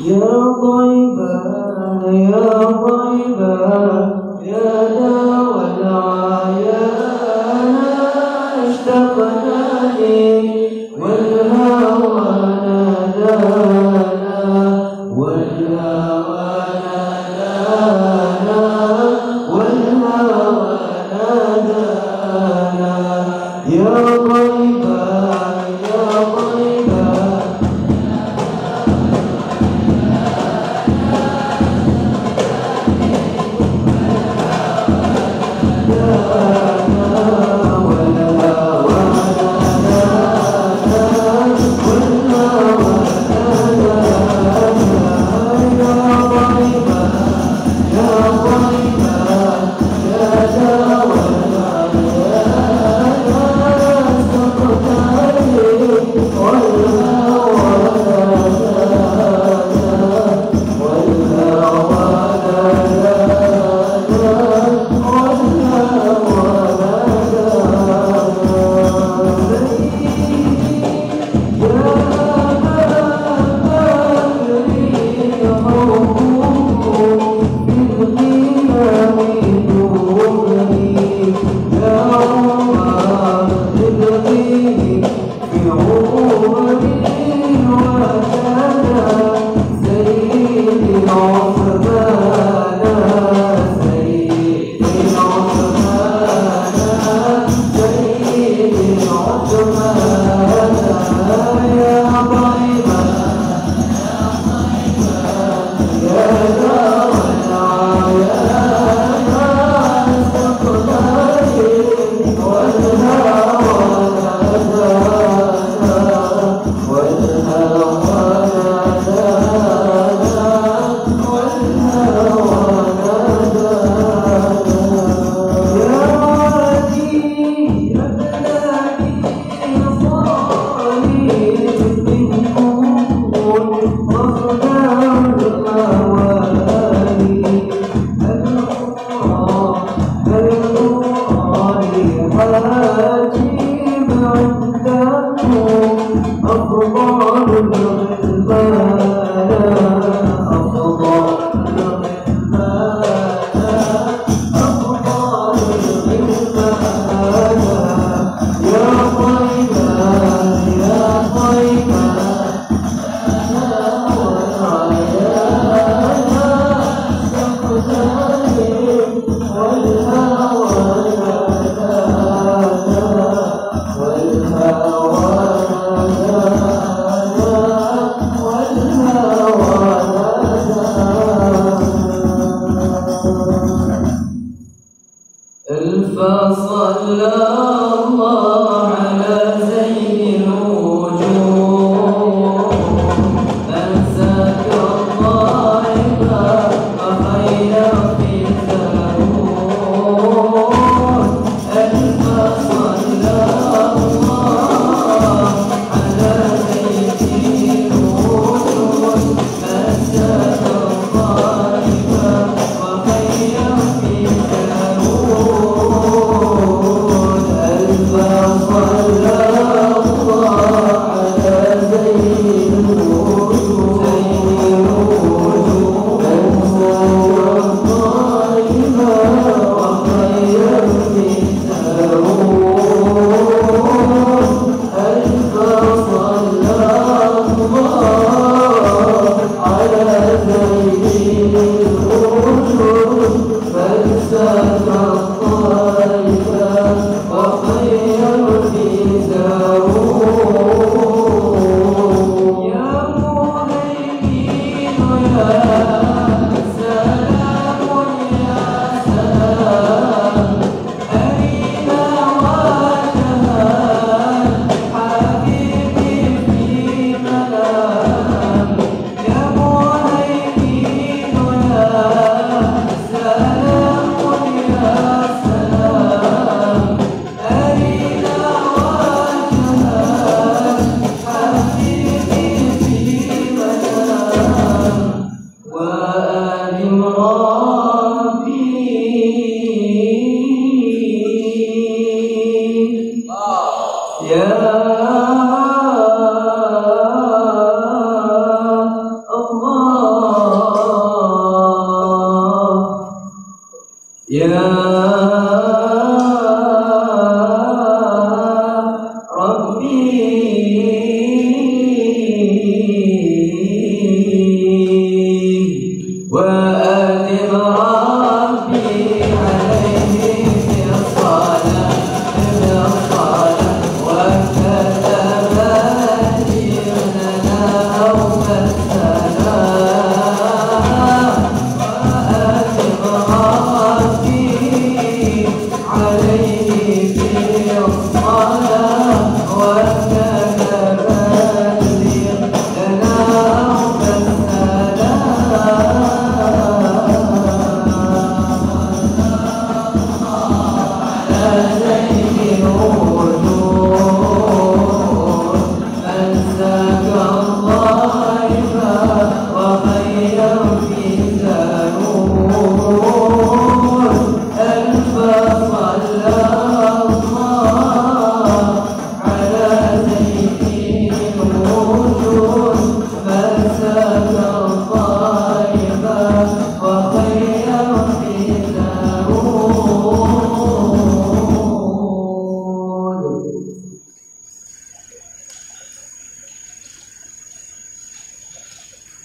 يا طيبة يا طيبة يا داوى العيان اشتقنا لك والهوى نادانا والهوى نادانا والهوى نادانا يا طيبة يا طيبة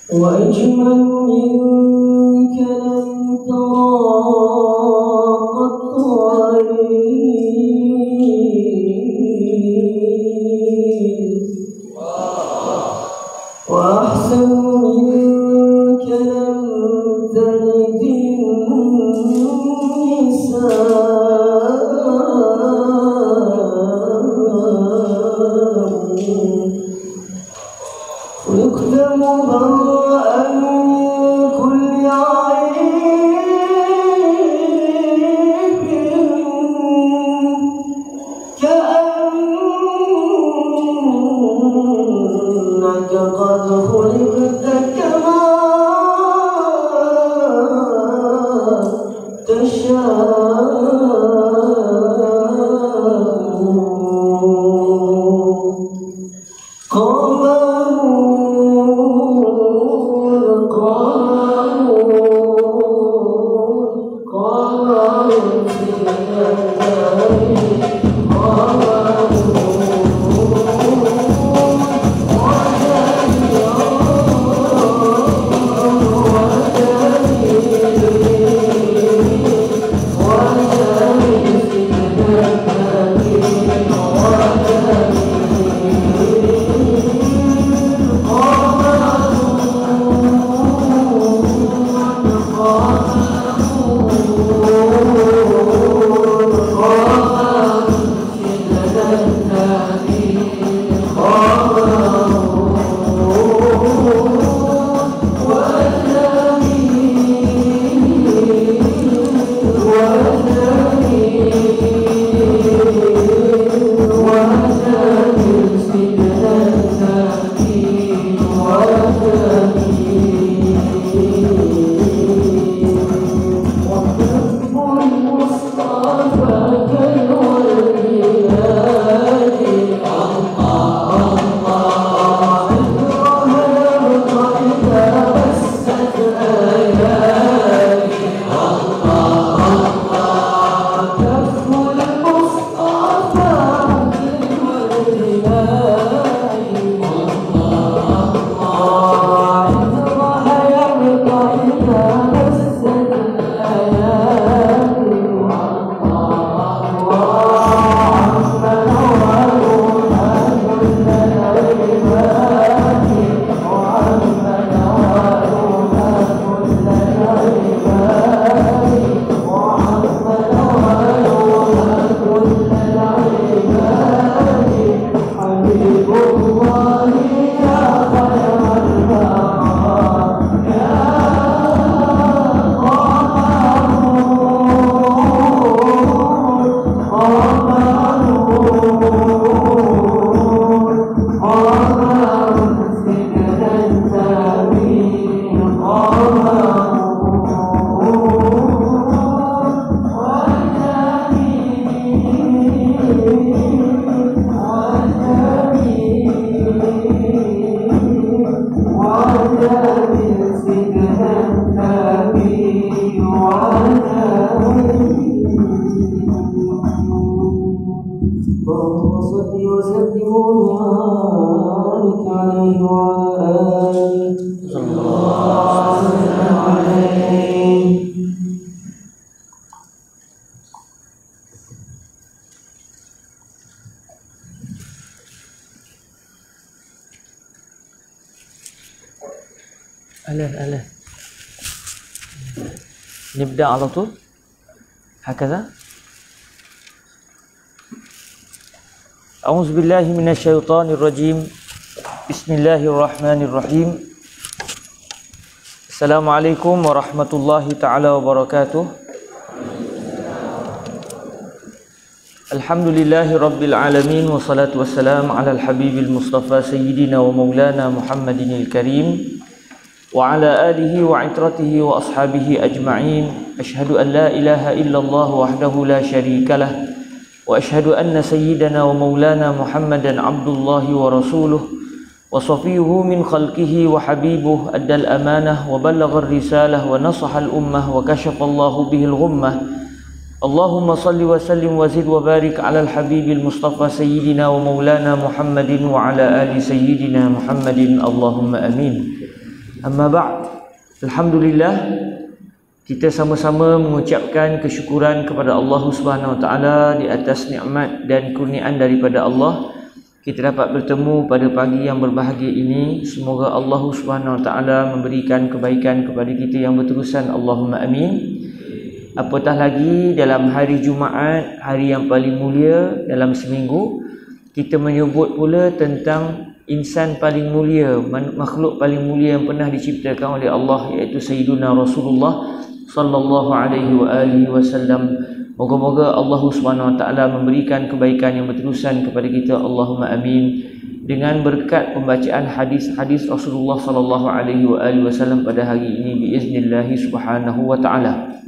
وأجمل منك لم ترى قط عين وأحسن منك لم تلد النساء ويقدم براء من كل عيب كأنك قد خلقت كما تشاء أهلا نبدأ على طول هكذا. أعوذ بالله من الشيطان الرجيم. بسم الله الرحمن الرحيم. السلام عليكم ورحمة الله تعالى وبركاته. الحمد لله رب العالمين والصلاة والسلام على الحبيب المصطفى سيدنا ومولانا محمد الكريم وعلى آله وعترته وأصحابه أجمعين. أشهد أن لا إله إلا الله وحده لا شريك له وأشهد أن سيدنا ومولانا محمدا عبد الله ورسوله وصفيه من خلقه وحبيبه، أدى الأمانة وبلغ الرسالة ونصح الأمة وكشف الله به الغمة. اللهم صل وسلم وزد وبارك على الحبيب المصطفى سيدنا ومولانا محمد وعلى آل سيدنا محمد اللهم أمين. Amma ba'd. Alhamdulillah, kita sama-sama mengucapkan kesyukuran kepada Allah Subhanahu Wa Taala di atas nikmat dan kurniaan daripada Allah. Kita dapat bertemu pada pagi yang berbahagia ini. Semoga Allah Subhanahu Wa Taala memberikan kebaikan kepada kita yang berterusan. Allahumma amin. Apatah lagi dalam hari Jumaat, hari yang paling mulia dalam seminggu, kita menyebut pula tentang insan paling mulia, makhluk paling mulia yang pernah diciptakan oleh Allah, iaitu Sayyiduna Rasulullah sallallahu alaihi wa alihi wasallam. Moga-moga Allah Subhanahu wa taala memberikan kebaikan yang berterusan kepada kita. Allahumma amin. Dengan berkat pembacaan hadis-hadis Rasulullah sallallahu alaihi wa alihi wasallam pada hari ini biiznillah subhanahu wa taala.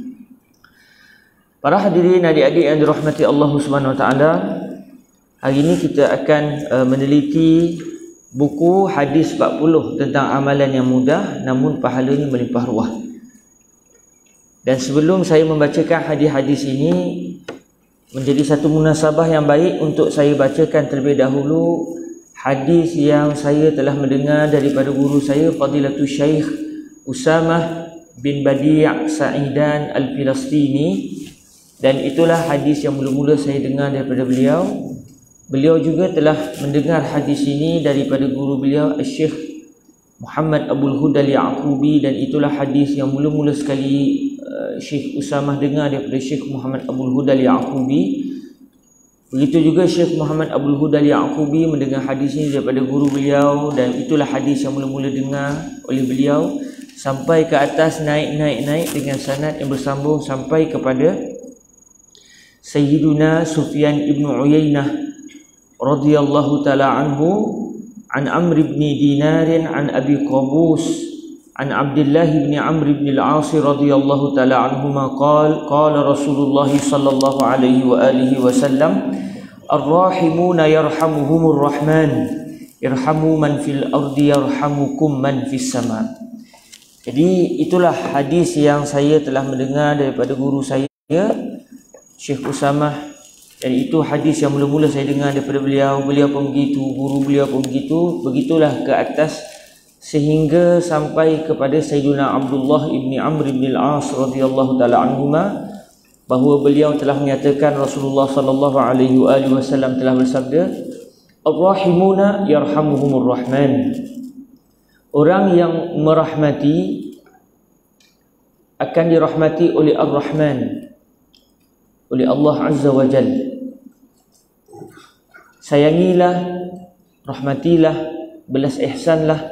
Para hadirin adik-adik yang dirahmati Allah Subhanahu wa taala, hari ini kita akan meneliti buku hadis 40 tentang amalan yang mudah namun pahalanya melimpah ruah. Dan sebelum saya membacakan hadis-hadis ini, menjadi satu munasabah yang baik untuk saya bacakan terlebih dahulu hadis yang saya telah mendengar daripada guru saya, Fadilatul Syekh Usamah bin Badi' Sa'idan Al-Filastini. Dan itulah hadis yang mula-mula saya dengar daripada beliau. Beliau juga telah mendengar hadis ini daripada guru beliau, Syekh Muhammad Abdul Huda Al-Yaqubi, dan itulah hadis yang mula-mula sekali Syekh Usamah dengar daripada Syekh Muhammad Abdul Huda Al-Yaqubi. Begitu juga Syekh Muhammad Abdul Huda Al-Yaqubi mendengar hadis ini daripada guru beliau, dan itulah hadis yang mula-mula dengar oleh beliau sampai ke atas, naik dengan sanad yang bersambung sampai kepada Sayyiduna Sufyan ibn Uyainah radhiyallahu ta'ala anhu an Amr ibn Dinar an Abi Qabus an Abdullah ibn Amr ibn al-As radhiyallahu ta'ala anhuma qala Rasulullah sallallahu alaihi wa alihi wasallam ar-rahimuna yarhamuhumur rahman irhamu man fil ardi yarhamukum man fis sama. Jadi itulah hadis yang saya telah mendengar daripada guru saya Syekh Usamah, dan itu hadis yang mula-mula saya dengar daripada beliau. Beliau pun begitu, guru beliau pun begitu. Begitulah ke atas sehingga sampai kepada Sayyiduna Abdullah ibni Amr ibn al-As radhiyallahu ta'ala anhuma, bahawa beliau telah menyatakan Rasulullah sallallahu alaihi wasallam telah bersabda, ar-rahimuna yarhamuhumur rahman. Orang yang merahmati akan dirahmati oleh Ar-Rahman, oleh Allah Azza wa Jalla. Sayangilah, rahmatilah, belas ihsanlah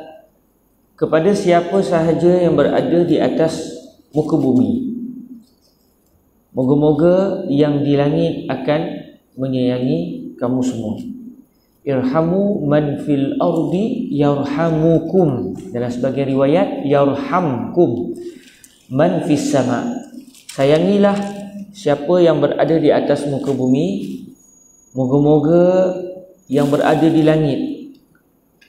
kepada siapa sahaja yang berada di atas muka bumi. Moga-moga yang di langit akan menyayangi kamu semua. Irhamu man fil ardi yarhamukum. Dalam sebagian riwayat yarhamkum man fis sama. Sayangilah siapa yang berada di atas muka bumi, moga-moga yang berada di langit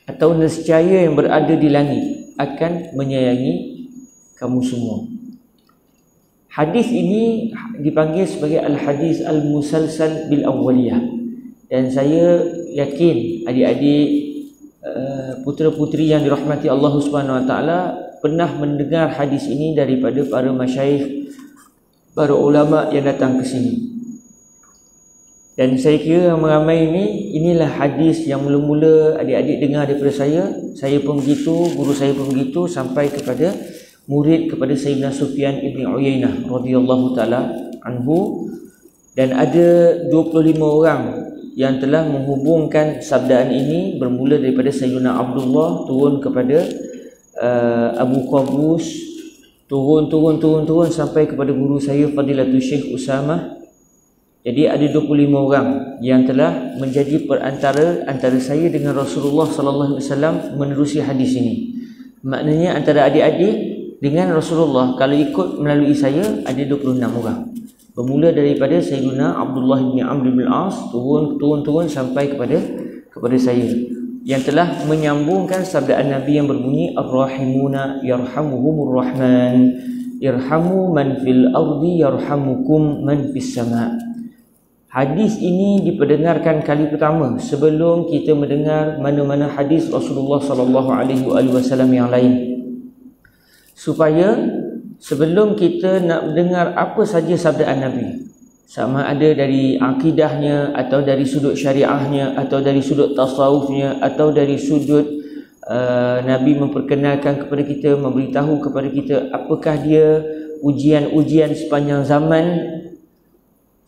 atau nescaya yang berada di langit akan menyayangi kamu semua. Hadis ini dipanggil sebagai al-hadis al-musalsal bil awwaliyah, dan saya yakin adik-adik putera-puteri yang dirahmati Allah Subhanahu wa taala pernah mendengar hadis ini daripada para masyayikh, para ulama yang datang ke sini. Dan saya kira ramai ini, inilah hadis yang mula-mula adik-adik dengar daripada saya pun begitu, guru saya pun begitu, sampai kepada murid kepada Sayyidina Sufyan ibn Uyainah radhiyallahu taala anhu. Dan ada 25 orang yang telah menghubungkan sabdaan ini, bermula daripada Sayyidina Abdullah turun kepada Abu Qabus, turun sampai kepada guru saya Fadilatul Syekh Usamah. Jadi ada 25 orang yang telah menjadi perantara antara saya dengan Rasulullah sallallahu alaihi wasallam menerusi hadis ini. Maknanya antara adik-adik dengan Rasulullah kalau ikut melalui saya ada 26 orang. Bermula daripada Sayyidina Abdullah bin Amr bin As, turun sampai kepada saya, yang telah menyambungkan sabdaan Nabi yang berbunyi Ar-Rahimuna yarhamuhumur Rahman, irhamu man fil ardi yarhamukum man fis sama'. Hadis ini diperdengarkan kali pertama sebelum kita mendengar mana-mana hadis Rasulullah sallallahu alaihi wasallam yang lain. Supaya sebelum kita nak mendengar apa saja sabdaan Nabi, sama ada dari akidahnya atau dari sudut syariahnya atau dari sudut tasawufnya atau dari sudut Nabi memperkenalkan kepada kita, memberitahu kepada kita apakah dia ujian-ujian sepanjang zaman.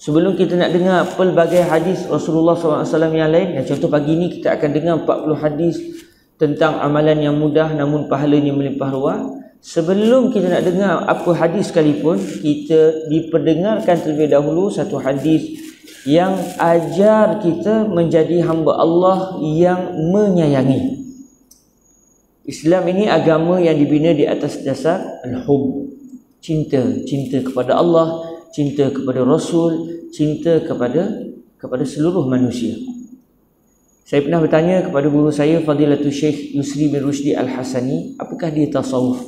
Sebelum kita nak dengar pelbagai hadis Rasulullah SAW yang lain, dan contoh pagi ni kita akan dengar 40 hadis tentang amalan yang mudah namun pahalanya melimpah ruah. Sebelum kita nak dengar apa hadis sekalipun, kita diperdengarkan terlebih dahulu satu hadis yang ajar kita menjadi hamba Allah yang menyayangi. Islam ini agama yang dibina di atas dasar al-hub, cinta kepada Allah, cinta kepada Rasul, cinta kepada seluruh manusia. Saya pernah bertanya kepada guru saya Fadilatul Syekh Yusri bin Rushdi Al-Hasani, apakah dia tasawuf?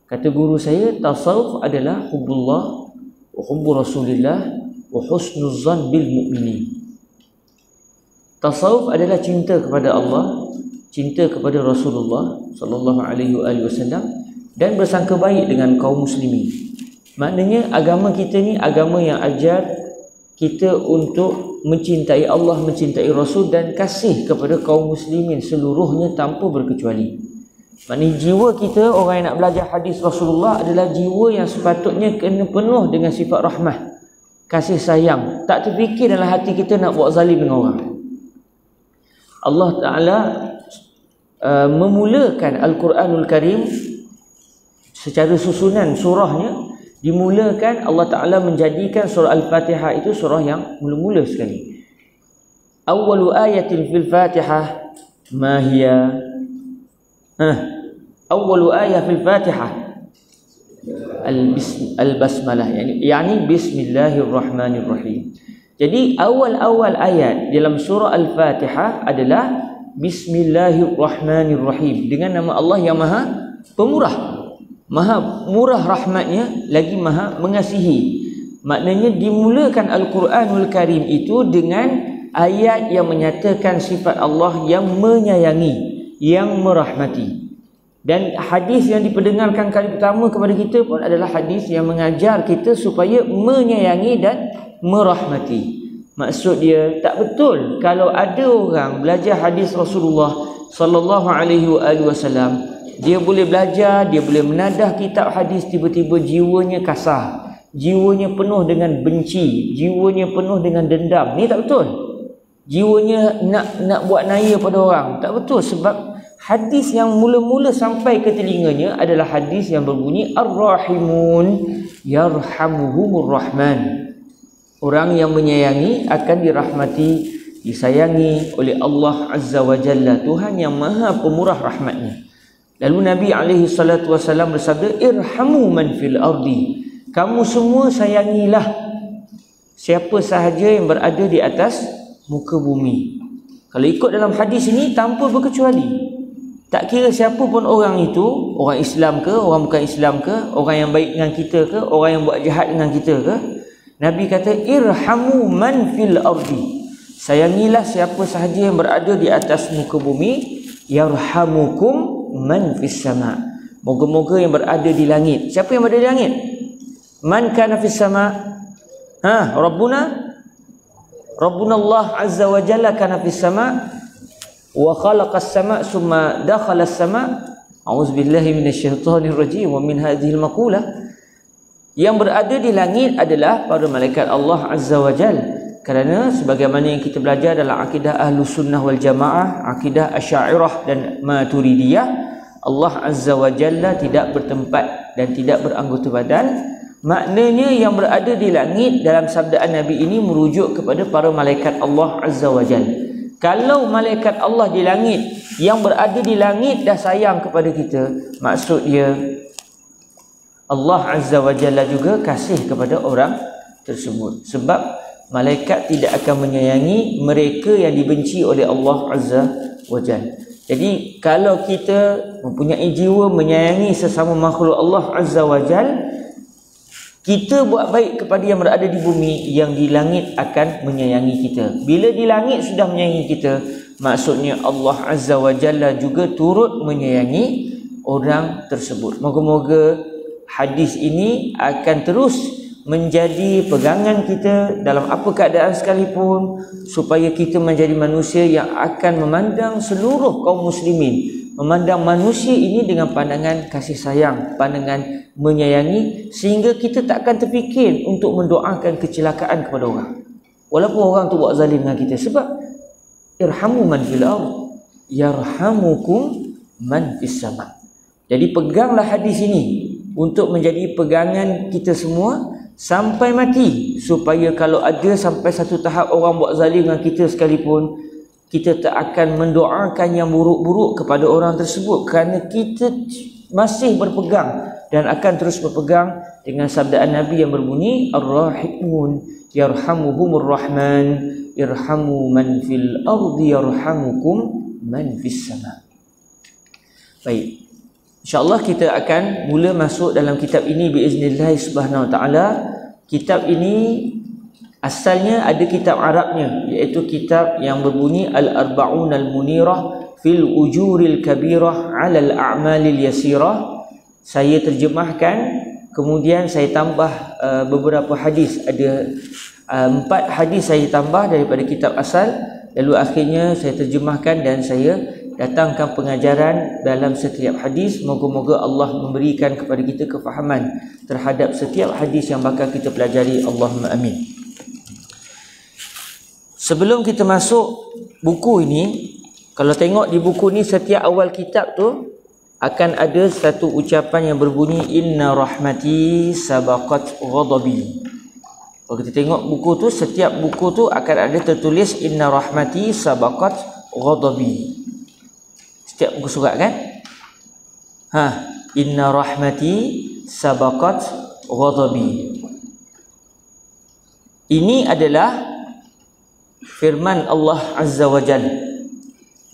Kata guru saya, tasawuf adalah hubbullah wa hubbu Rasulillah wa husnuz zan bil mu'minin. Tasawuf adalah cinta kepada Allah, cinta kepada Rasulullah sallallahu alaihi wasallam, dan bersangka baik dengan kaum muslimin. Maknanya agama kita ni agama yang ajar kita untuk mencintai Allah, mencintai Rasul dan kasih kepada kaum muslimin seluruhnya tanpa berkecuali. Maknanya jiwa kita, orang yang nak belajar hadis Rasulullah, adalah jiwa yang sepatutnya kena penuh dengan sifat rahmah, kasih sayang. Tak terfikir dalam hati kita nak buat zalim dengan orang. Allah Ta'ala memulakan Al-Quranul Karim secara susunan surahnya. Dimulakan Allah Ta'ala menjadikan surah Al-Fatihah itu surah yang mula-mula sekali. Awwalu ayatin fil Fatihah ma hiya? Awwalu ayat fil Fatihah al-basmalah, yani bismillahirrahmanirrahim. Jadi awal-awal ayat dalam surah Al-Fatihah adalah bismillahirrahmanirrahim, dengan nama Allah yang Maha Pemurah, Maha murah rahmatnya, lagi Maha mengasihi. Maknanya dimulakan Al-Quranul Karim itu dengan ayat yang menyatakan sifat Allah yang menyayangi, yang merahmati. Dan hadis yang diperdengarkan kali pertama kepada kita pun adalah hadis yang mengajar kita supaya menyayangi dan merahmati. Maksud dia, tak betul kalau ada orang belajar hadis Rasulullah sallallahu alaihi wasallam, dia boleh belajar, dia boleh menadah kitab hadis, tiba-tiba jiwanya kasar, jiwanya penuh dengan benci, jiwanya penuh dengan dendam. Ni tak betul. Jiwanya nak buat naya pada orang. Tak betul, sebab hadis yang mula-mula sampai ke telinganya adalah hadis yang berbunyi Ar-Rahimun yarhamuhumur Rahman. Orang yang menyayangi akan dirahmati, disayangi oleh Allah Azza wa Jalla, Tuhan yang Maha Pemurah rahmatnya. Lalu Nabi SAW bersabda, irhamu man fil ardi, kamu semua sayangilah siapa sahaja yang berada di atas muka bumi. Kalau ikut dalam hadis ini tanpa berkecuali, tak kira siapa pun orang itu, orang Islam ke, orang bukan Islam ke, orang yang baik dengan kita ke, orang yang buat jahat dengan kita ke, Nabi kata irhamu man fil ardi, sayangilah siapa sahaja yang berada di atas muka bumi, yarhamukum man fis sama', moga-moga yang berada di langit. Siapa yang berada di langit? Man kana fis sama'? Rabbuna Rabbuna Allah azza wa jalla kana fis sama' wa khalaqas sama' summa dakhala as-sama'. A'udzubillahi minasyaitonir rajim wa min hadhil maqula. Yang berada di langit adalah para malaikat Allah azza wa jalla. Kerana sebagaimana yang kita belajar dalam akidah Ahlus Sunnah wal Jamaah, akidah Asy'ariyah dan Maturidiyah, Allah Azza wa Jalla tidak bertempat dan tidak beranggota badan. Maknanya yang berada di langit dalam sabdaan Nabi ini merujuk kepada para malaikat Allah Azza wa Jalla. Kalau malaikat Allah di langit, yang berada di langit dah sayang kepada kita, maksud dia Allah Azza wa Jalla juga kasih kepada orang tersebut. Sebab malaikat tidak akan menyayangi mereka yang dibenci oleh Allah Azza wa Jalla. Jadi kalau kita mempunyai jiwa menyayangi sesama makhluk Allah Azza wa Jalla, kita buat baik kepada yang berada di bumi, yang di langit akan menyayangi kita. Bila di langit sudah menyayangi kita, maksudnya Allah Azza wa Jalla juga turut menyayangi orang tersebut. Moga-moga hadis ini akan terus menjadi pegangan kita dalam apa keadaan sekalipun, supaya kita menjadi manusia yang akan memandang seluruh kaum muslimin, memandang manusia ini dengan pandangan kasih sayang, pandangan menyayangi, sehingga kita tak akan terfikir untuk mendoakan kecelakaan kepada orang walaupun orang tu buat zalim dengan kita. Sebab irhamu man fil ardh yarhamukum man fis sama'. Jadi peganglah hadis ini untuk menjadi pegangan kita semua sampai mati, supaya kalau ada sampai satu tahap orang buat zalim dengan kita sekalipun, kita tak akan mendoakan yang buruk-buruk kepada orang tersebut, kerana kita masih berpegang dan akan terus berpegang dengan sabdaan Nabi yang berbunyi Ar-Rahimun yarhamuhumur Rahman irhamu man fil ardi yarhamukum man fis sama'. Baik, InsyaAllah kita akan mula masuk dalam kitab ini biiznillah subhanahu wa ta'ala. Kitab ini asalnya ada kitab Arabnya, iaitu kitab yang berbunyi Al-Arba'un Al-Munirah fil Ujuril Kabirah Alal A'malil Yasirah. Saya terjemahkan, kemudian saya tambah beberapa hadis. Ada 4 hadis saya tambah daripada kitab asal, lalu akhirnya saya terjemahkan dan saya datangkan pengajaran dalam setiap hadis. Moga-moga Allah memberikan kepada kita kefahaman terhadap setiap hadis yang bakal kita pelajari. Allahumma amin. Sebelum kita masuk buku ini, kalau tengok di buku ni, setiap awal kitab tu akan ada satu ucapan yang berbunyi inna rahmati sabaqat ghadabi. Kalau kita tengok buku tu, setiap buku tu akan ada tertulis inna rahmati sabaqat ghadabi. Setiap buku surat kan? Inna rahmati sabaqat ghadabi. Ini adalah firman Allah Azza wa Jalla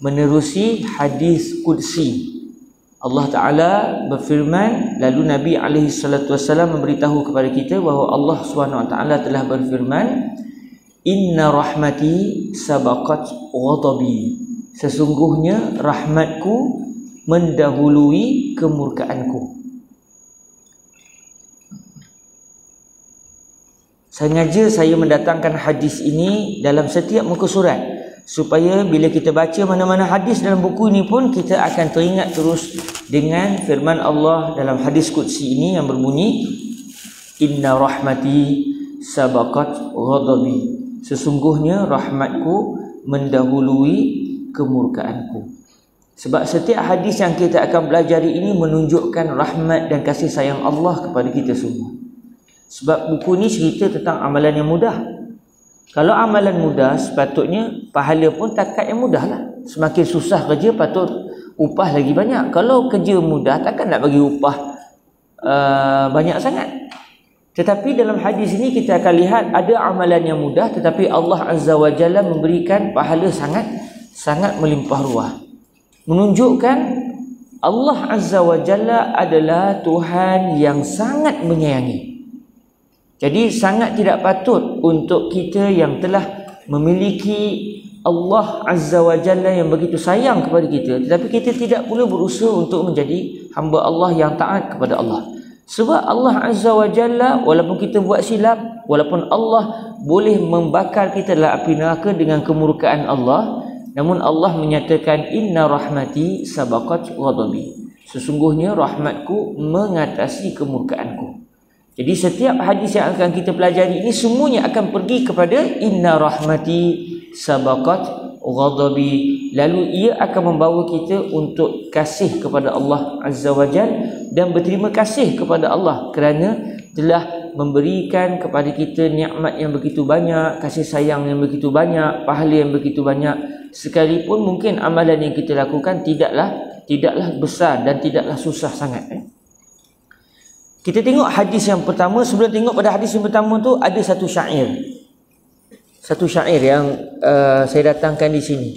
menerusi hadis qudsi. Allah Ta'ala berfirman, lalu Nabi SAW memberitahu kepada kita bahawa Allah SWT telah berfirman, inna rahmati sabaqat ghadabi, sesungguhnya rahmatku mendahului kemurkaanku. Sengaja saya mendatangkan hadis ini dalam setiap muka surat, supaya bila kita baca mana-mana hadis dalam buku ini pun, kita akan teringat terus dengan firman Allah dalam hadis qudsi ini yang berbunyi inna rahmati sabaqat ghadabi, sesungguhnya rahmatku mendahului kemurkaanku. Sebab setiap hadis yang kita akan belajar ini menunjukkan rahmat dan kasih sayang Allah kepada kita semua. Sebab buku ni cerita tentang amalan yang mudah. Kalau amalan mudah, sepatutnya pahala pun takat yang mudah lah. Semakin susah kerja, patut upah lagi banyak. Kalau kerja mudah, takkan nak bagi upah banyak sangat. Tetapi dalam hadis ini kita akan lihat ada amalan yang mudah, tetapi Allah Azza wa Jalla memberikan pahala sangat melimpah ruah. Menunjukkan Allah Azza wa Jalla adalah Tuhan yang sangat menyayangi. Jadi sangat tidak patut untuk kita yang telah memiliki Allah Azza wa Jalla yang begitu sayang kepada kita, tetapi kita tidak pula berusaha untuk menjadi hamba Allah yang taat kepada Allah. Sebab Allah Azza wa Jalla, walaupun kita buat silap, walaupun Allah boleh membakar kita dalam api neraka dengan kemurkaan Allah. Namun Allah menyatakan inna rahmati sabaqat ghadabi. Sesungguhnya rahmatku mengatasi kemurkaanku. Jadi setiap hadis yang akan kita pelajari ini semuanya akan pergi kepada inna rahmati sabaqat ghadabi. Lalu ia akan membawa kita untuk kasih kepada Allah Azza wa Jalla dan berterima kasih kepada Allah kerana telah memberikan kepada kita nikmat yang begitu banyak, kasih sayang yang begitu banyak, pahala yang begitu banyak. Sekalipun mungkin amalan yang kita lakukan tidaklah besar dan tidaklah susah sangat. Kita tengok hadis yang pertama. Sebelum tengok pada hadis yang pertama tu, ada satu syair. Satu syair yang saya datangkan di sini.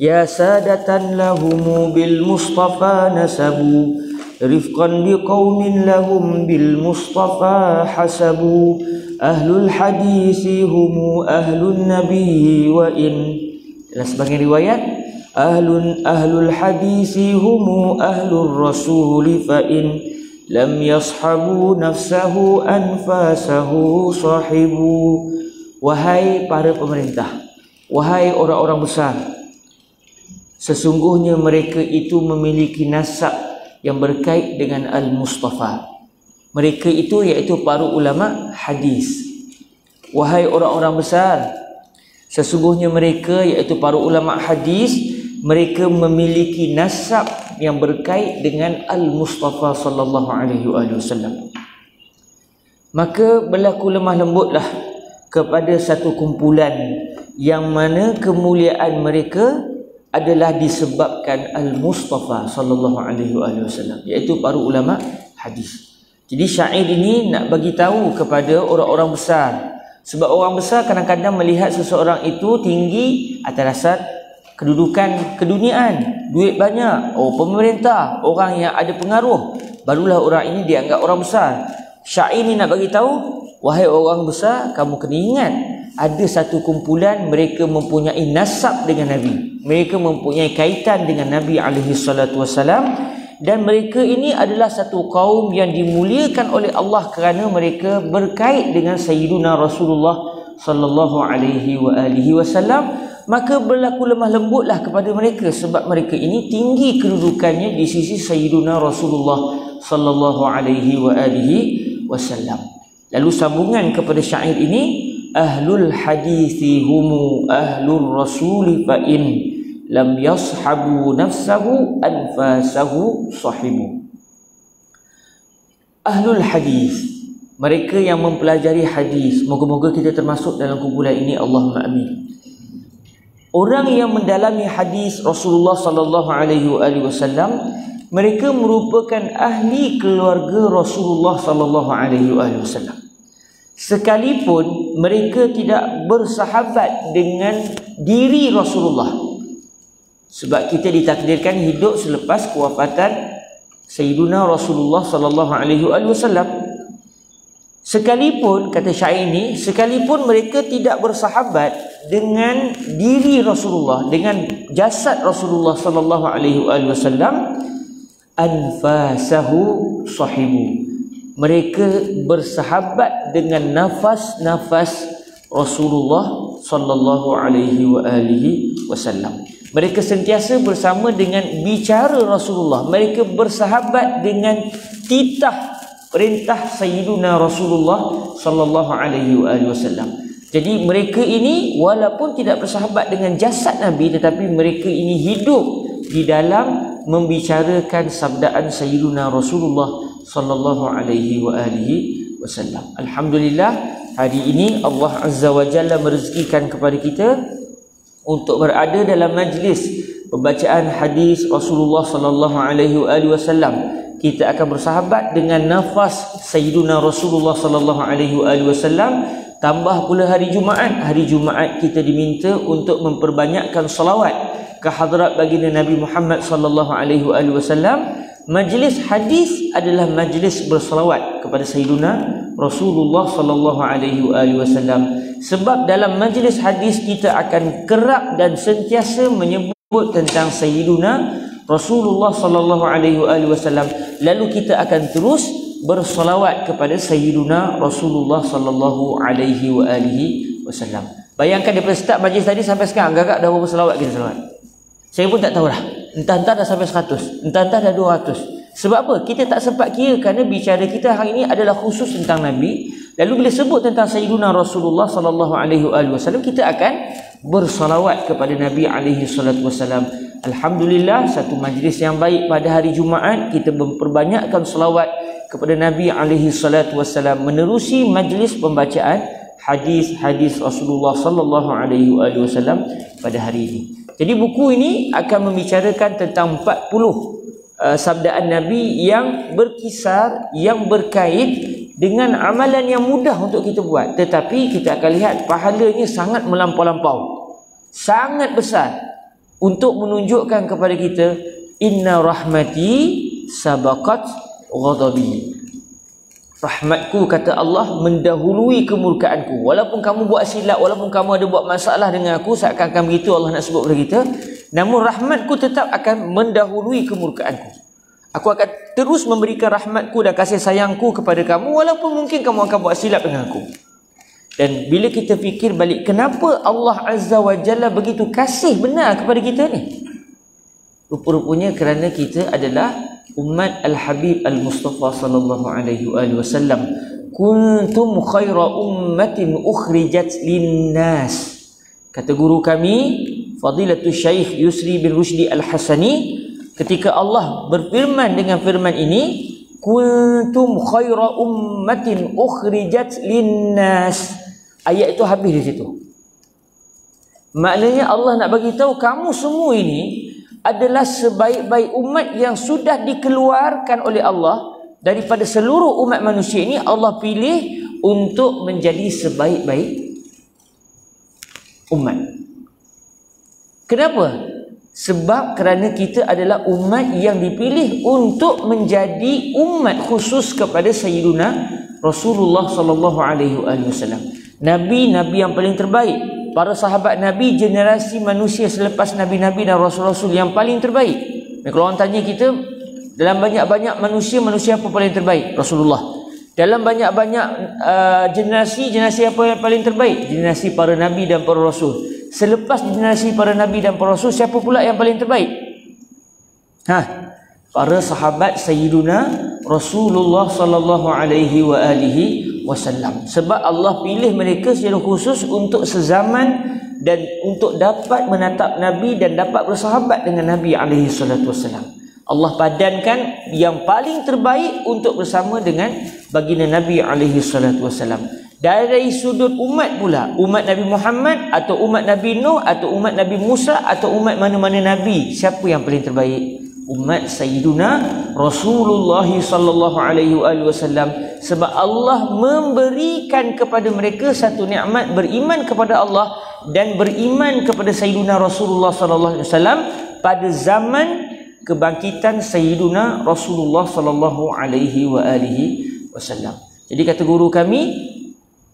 Ya sadatan lahumu bil Mustafa nasabu, rifqan biqaumin lahum bil Mustafa hasabu, ahlul hadisi humu ahlun nabiyyi wa in. Dalam sebagian riwayat, ahlul hadisi humu ahlur rasuli fa in lam yashabu nafsahu anfasahu sahibu. Wahai para pemerintah, wahai orang-orang besar, sesungguhnya mereka itu memiliki nasab yang berkait dengan Al-Mustafa. Mereka itu iaitu para ulama hadis. Wahai orang-orang besar, sesungguhnya mereka iaitu para ulama hadis, mereka memiliki nasab yang berkait dengan Al-Mustafa sallallahu alaihi wasallam. Maka berlaku lemah lembutlah kepada satu kumpulan yang mana kemuliaan mereka adalah disebabkan Al-Mustafa sallallahu alaihi wasallam, iaitu para ulama hadis. Jadi syair ini nak bagi tahu kepada orang-orang besar. Sebab orang besar kadang-kadang melihat seseorang itu tinggi atas dasar kedudukan keduniaan, duit banyak, pemerintah, orang yang ada pengaruh, barulah orang ini dianggap orang besar. Syair ini nak bagi tahu, wahai orang besar, kamu kena ingat ada satu kumpulan mereka mempunyai nasab dengan Nabi. Mereka mempunyai kaitan dengan Nabi alaihi salatu wasalam, dan mereka ini adalah satu kaum yang dimuliakan oleh Allah kerana mereka berkait dengan Sayyiduna Rasulullah sallallahu alaihi wasallam. Maka berlaku lemah lembutlah kepada mereka sebab mereka ini tinggi kedudukannya di sisi Sayyiduna Rasulullah sallallahu alaihi wasallam. Lalu sambungan kepada syair ini, ahlul hadithi humu ahlur rasuli fa in lam yashabu nafsahu anfasahu sahibu. Ahlul hadis, mereka yang mempelajari hadis. Moga-moga kita termasuk dalam kumpulan ini, Allahumma amin. Orang yang mendalami hadis Rasulullah sallallahu alaihi wasallam, mereka merupakan ahli keluarga Rasulullah sallallahu alaihi wasallam. Sekalipun mereka tidak bersahabat dengan diri Rasulullah. Sebab kita ditakdirkan hidup selepas kewafatan Sayyiduna Rasulullah sallallahu alaihi wasallam. Sekalipun, kata syair ini, sekalipun mereka tidak bersahabat dengan diri Rasulullah, dengan jasad Rasulullah sallallahu alaihi wasallam, anfasahu sahibu. Mereka bersahabat dengan nafas-nafas Rasulullah sallallahu alaihi wasallam. Mereka sentiasa bersama dengan bicara Rasulullah. Mereka bersahabat dengan titah perintah Sayyiduna Rasulullah sallallahu alaihi wasallam. Jadi mereka ini walaupun tidak bersahabat dengan jasad Nabi, tetapi mereka ini hidup di dalam membicarakan sabdaan Sayyiduna Rasulullah sallallahu alaihi wasallam. Alhamdulillah, hari ini Allah Azza wa Jalla merezekikan kepada kita untuk berada dalam majlis pembacaan hadis Rasulullah sallallahu alaihi wasallam. Kita akan bersahabat dengan nafas Sayyiduna Rasulullah sallallahu alaihi wasallam. Tambah pula hari Jumaat. Hari Jumaat kita diminta untuk memperbanyakkan salawat ke hadrat baginda Nabi Muhammad sallallahu alaihi wasallam. Majlis hadis adalah majlis bersalawat kepada Sayyiduna Rasulullah sallallahu alaihi wasallam. Sebab dalam majlis hadis kita akan kerap dan sentiasa menyebut tentang Sayyiduna Rasulullah sallallahu alaihi wasallam. Lalu kita akan terus bersolawat kepada Sayyiduna Rasulullah sallallahu alaihi wasallam. Bayangkan daripada start majlis tadi sampai sekarang agak-agak dah berapa selawat kita selawat? Saya pun tak tahu dah. Entah-entah dah sampai 100, entah-entah dah 200. Sebab apa? Kita tak sempat kira kerana bicara kita hari ini adalah khusus tentang Nabi. Lalu bila sebut tentang Sayyiduna Rasulullah sallallahu alaihi wasallam, kita akan bersolawat kepada Nabi alaihi salatu wasallam. Alhamdulillah, satu majlis yang baik pada hari Jumaat, kita memperbanyakkan selawat kepada Nabi alaihi salatu wasallam menerusi majlis pembacaan hadis-hadis Rasulullah sallallahu alaihi wasallam pada hari ini. Jadi buku ini akan membicarakan tentang 40 sabdaan Nabi yang berkisar, yang berkait dengan amalan yang mudah untuk kita buat, tetapi kita akan lihat pahalanya sangat melampau-lampau, sangat besar, untuk menunjukkan kepada kita inna rahmati sabaqat ghadabi. Rahmatku, kata Allah, mendahului kemurkaanku. Walaupun kamu buat silap, walaupun kamu ada buat masalah dengan aku, seakan-akan begitu Allah nak sebut kepada kita, namun rahmatku tetap akan mendahului kemurkaanku. Aku akan terus memberikan rahmatku dan kasih sayangku kepada kamu, walaupun mungkin kamu akan buat silap dengan aku. Dan bila kita fikir balik, kenapa Allah Azza wa Jalla begitu kasih benar kepada kita ni? Rupa-rupanya kerana kita adalah umat Al-Habib Al-Mustafa sallallahu alaihi wasallam. Kuntum khaira ummatin ukhrijat linnas. Kata guru kami, Fadilatul Syekh Yusri bin Rushdi Al-Hasani, ketika Allah berfirman dengan firman ini, kuntum khaira ummatin ukhrijat linnas, ayat itu habis di situ. Maknanya Allah nak bagi tahu kamu semua ini adalah sebaik-baik umat yang sudah dikeluarkan oleh Allah daripada seluruh umat manusia ini. Allah pilih untuk menjadi sebaik-baik umat. Kenapa? Sebab kerana kita adalah umat yang dipilih untuk menjadi umat khusus kepada Sayyiduna Rasulullah sallallahu alaihi wasallam. Nabi-nabi yang paling terbaik, para sahabat Nabi, generasi manusia selepas Nabi-Nabi dan Rasul-Rasul yang paling terbaik. Kalau orang tanya kita, dalam banyak-banyak manusia, manusia apa paling terbaik? Rasulullah. Dalam banyak-banyak generasi apa yang paling terbaik? Generasi para Nabi dan para Rasul. Selepas generasi para Nabi dan para Rasul, siapa pula yang paling terbaik? Para sahabat Sayyiduna Rasulullah sallallahu alaihi wasallam. Sebab Allah pilih mereka secara khusus untuk sezaman dan untuk dapat menatap Nabi dan dapat bersahabat dengan Nabi alaihi salatu wasallam. Allah padankan yang paling terbaik untuk bersama dengan baginda Nabi alaihi salatu wasallam. Dari sudut umat pula, umat Nabi Muhammad atau umat Nabi Nuh atau umat Nabi Musa atau umat mana-mana Nabi, siapa yang paling terbaik? Umat Sayyiduna Rasulullah sallallahu alaihi wasallam. Sebab Allah memberikan kepada mereka satu nikmat, beriman kepada Allah dan beriman kepada Sayyiduna Rasulullah sallallahu alaihi wasallam pada zaman kebangkitan Sayyiduna Rasulullah sallallahu alaihi wasallam. Jadi kata guru kami,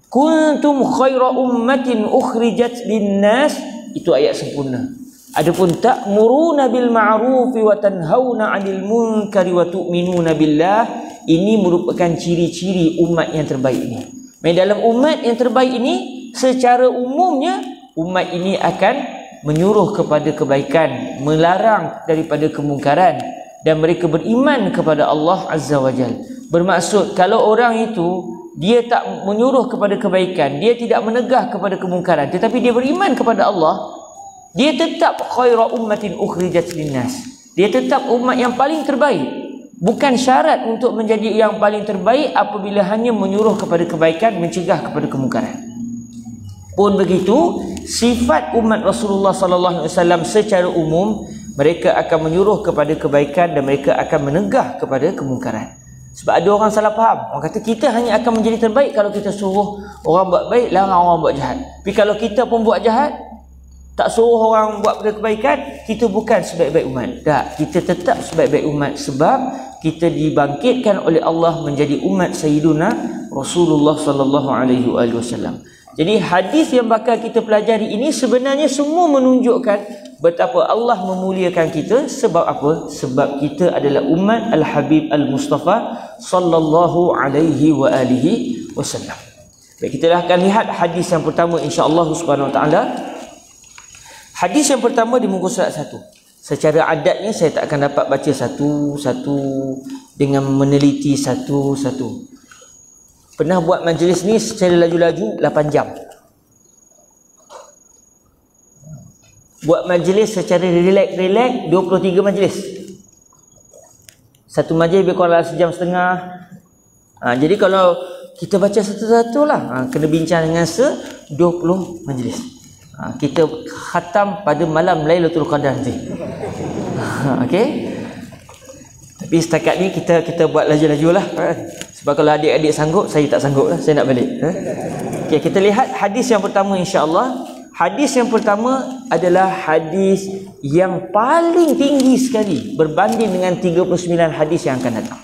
kuntum khaira ummatin ukhrijat linnas, itu ayat sempurna. Adapun ta'muruna bil ma'rufi wa tanhauna 'anil munkari wa tu'minuna billah, ini merupakan ciri-ciri umat yang terbaik ini. Dalam umat yang terbaik ini, secara umumnya umat ini akan menyuruh kepada kebaikan, melarang daripada kemungkaran, dan mereka beriman kepada Allah Azza wa Jalla. Bermaksud kalau orang itu dia tak menyuruh kepada kebaikan, dia tidak menegah kepada kemungkaran, tetapi dia beriman kepada Allah, dia tetap khaira ummatin ukhrijat linnas. Dia tetap umat yang paling terbaik. Bukan syarat untuk menjadi yang paling terbaik apabila hanya menyuruh kepada kebaikan, mencegah kepada kemungkaran. Pun begitu, sifat umat Rasulullah sallallahu alaihi wasallam secara umum, mereka akan menyuruh kepada kebaikan dan mereka akan menegah kepada kemungkaran. Sebab ada orang salah faham. Orang kata kita hanya akan menjadi terbaik kalau kita suruh orang buat baik, larang orang buat jahat. Tapi kalau kita pun buat jahat, tak suruh orang buat kebaikan, kita bukan sebaik-baik umat. Tak, kita tetap sebaik-baik umat sebab kita dibangkitkan oleh Allah menjadi umat Sayyiduna Rasulullah sallallahu alaihi wasallam. Jadi hadis yang bakal kita pelajari ini sebenarnya semua menunjukkan betapa Allah memuliakan kita. Sebab apa? Sebab kita adalah umat Al-Habib Al-Mustafa sallallahu alaihi wa alihi wasallam. Baik, kita akan lihat hadis yang pertama insya-Allah subhanahu wa taala. Hadis yang pertama di muka surat 1. Secara adatnya saya tak akan dapat baca satu-satu dengan meneliti satu-satu. Pernah buat majlis ni secara laju-laju 8 jam. Buat majlis secara relax 23 majlis. Satu majlis lebih kurang sejam setengah. Jadi kalau kita baca satu-satu lah, kena bincang dengan 20 majlis. Kita khatam pada malam Lailatul Qadar nanti. Okey. Tapi setakat ni kita buat laju-laju lah. Sebab kalau adik-adik sanggup, saya tak sanggup lah. Saya nak balik. Okey, kita lihat hadis yang pertama insya-Allah. Hadis yang pertama adalah hadis yang paling tinggi sekali berbanding dengan 39 hadis yang akan datang.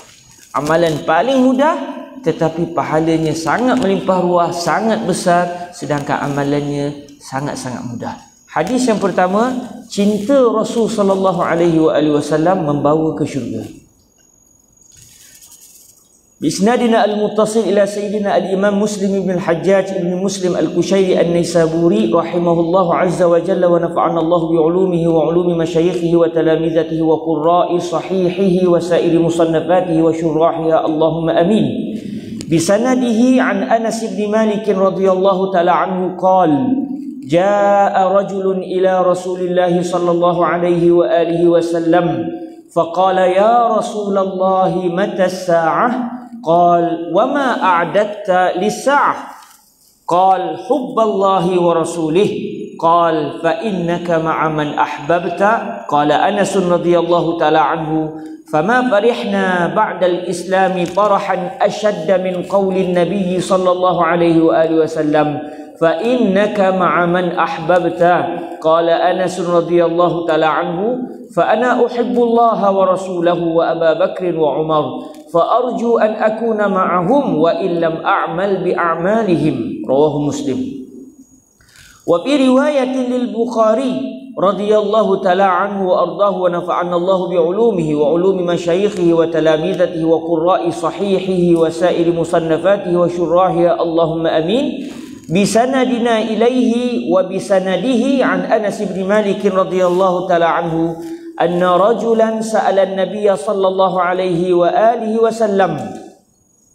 Amalan paling mudah tetapi pahalanya sangat melimpah ruah, sangat besar, sedangkan amalannya sangat-sangat mudah. Hadis yang pertama, cinta Rasul sallallahu alaihi wasallam membawa ke syurga. Bisnadina al-muttasil ila sayyidina al-imam Muslim ibn al-Hajjaj ibn Muslim al-Kushairi an-Naisaburi rahimahullahu azza wa jalla wa nafa'ana Allah bi ulumihi wa ulumi masyayikhihi wa talamizatihi wa qurra'i sahihihi wa sa'iri musannafatihi wa syurrahiha Allahumma amin. Bisanadihi an Anas ibn Malik radhiyallahu ta'ala anhu qala jaa'a rajulun ila Rasulillah sallallahu alaihi wa alihi wasallam faqala ya Rasulullah mata as-sa'ah قال وما أعددت للساعة قال حب الله ورسوله قال فإنك مع من أحببت قال أنس رضي الله تعالى عنه فما فرحنا بعد الإسلام فرحا أشد من قول النبي صلى الله عليه وآله وسلم فإنك مع من أحببت قال أنس رضي الله تعالى عنه فأنا أحب الله ورسوله وأبا بكر وعمر فأرجو أن أكون معهم وإن لم أعمل بأعمالهم رواه مسلم. وفي رواية للبخاري رضي الله تعالى عنه وأرضاه ونفعنا الله بعلومه وعلوم مشايخه وتلاميذته وقراء صحيحه وسائر مصنفاته وشراحها اللهم أمين بسندنا إليه وبسنده عن أنس بن مالك رضي الله تعالى عنه أن رجلا سأل النبي صلى الله عليه وآله وسلم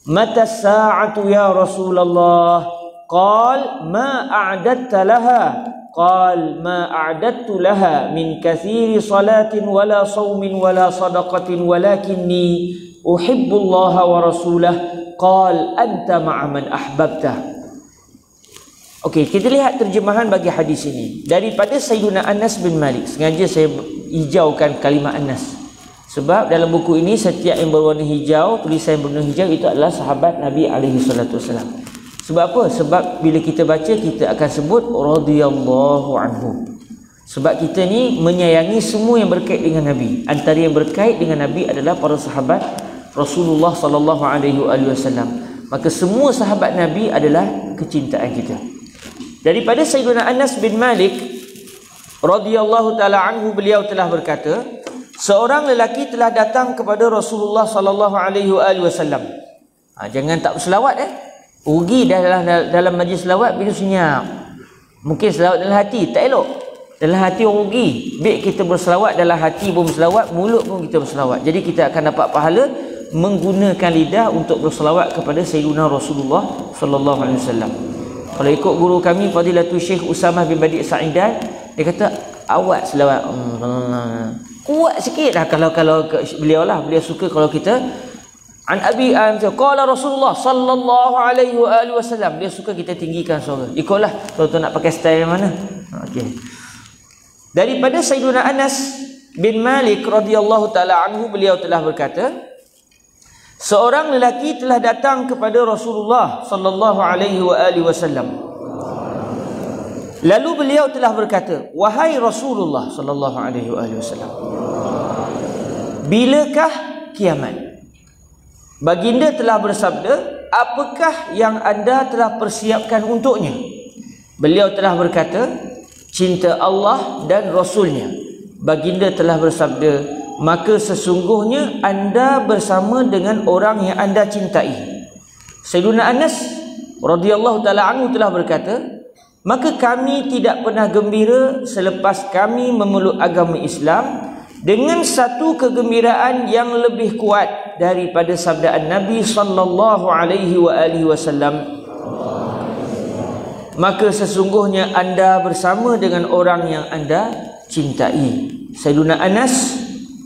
متى الساعة يا رسول الله قال ما أعددت لها قال ما أعددت لها من كثير صلاة ولا صوم ولا صدقة ولكني أحب الله ورسوله قال أنت مع من أحببته. Okey, kita lihat terjemahan bagi hadis ini daripada Sayyidina Anas bin Malik. Sengaja saya hijaukan kalimah Anas sebab dalam buku ini setiap yang berwarna hijau, tulisan berwarna hijau itu adalah sahabat Nabi alaihi salatu wasallam. Sebab apa? Sebab bila kita baca kita akan sebut radhiyallahu anhu. Sebab kita ni menyayangi semua yang berkait dengan Nabi. Antara yang berkait dengan Nabi adalah para sahabat Rasulullah sallallahu alaihi wasallam. Maka semua sahabat Nabi adalah kecintaan kita. Daripada Sayyidina Anas bin Malik radhiyallahu taala anhu, beliau telah berkata, seorang lelaki telah datang kepada Rasulullah sallallahu alaihi wasallam. Jangan tak berselawat rugi dalam majlis selawat bila senyap. Mungkin selawat dalam hati tak elok. Dalam hati rugi. Baik kita berselawat dalam hati pun berselawat, mulut pun kita berselawat. Jadi kita akan dapat pahala menggunakan lidah untuk berselawat kepada Sayyidina Rasulullah sallallahu alaihi wasallam. Kalau ikut guru kami Fadilatul Syekh Usamah bin Badi' Sa'idan, dia kata awak selawat kuat sikit lah. Kalau beliau suka kalau kita an Abi qala Rasulullah sallallahu alaihi wasallam, dia suka kita tinggikan suara. Ikutlah kalau tu nak pakai style yang mana. Okey. Daripada Sayyidina Anas bin Malik radhiyallahu taala anhu, beliau telah berkata, seorang lelaki telah datang kepada Rasulullah sallallahu alaihi wasallam. Lalu beliau telah berkata, wahai Rasulullah sallallahu alaihi wasallam, bilakah kiamat? Baginda telah bersabda, apakah yang anda telah persiapkan untuknya? Beliau telah berkata, cinta Allah dan Rasulnya. Baginda telah bersabda, maka sesungguhnya anda bersama dengan orang yang anda cintai. Sayyiduna Anas radhiyallahu taala anhu telah berkata, maka kami tidak pernah gembira selepas kami memeluk agama Islam dengan satu kegembiraan yang lebih kuat daripada sabdaan Nabi sallallahu alaihi wasallam. Maka sesungguhnya anda bersama dengan orang yang anda cintai. Sayyiduna Anas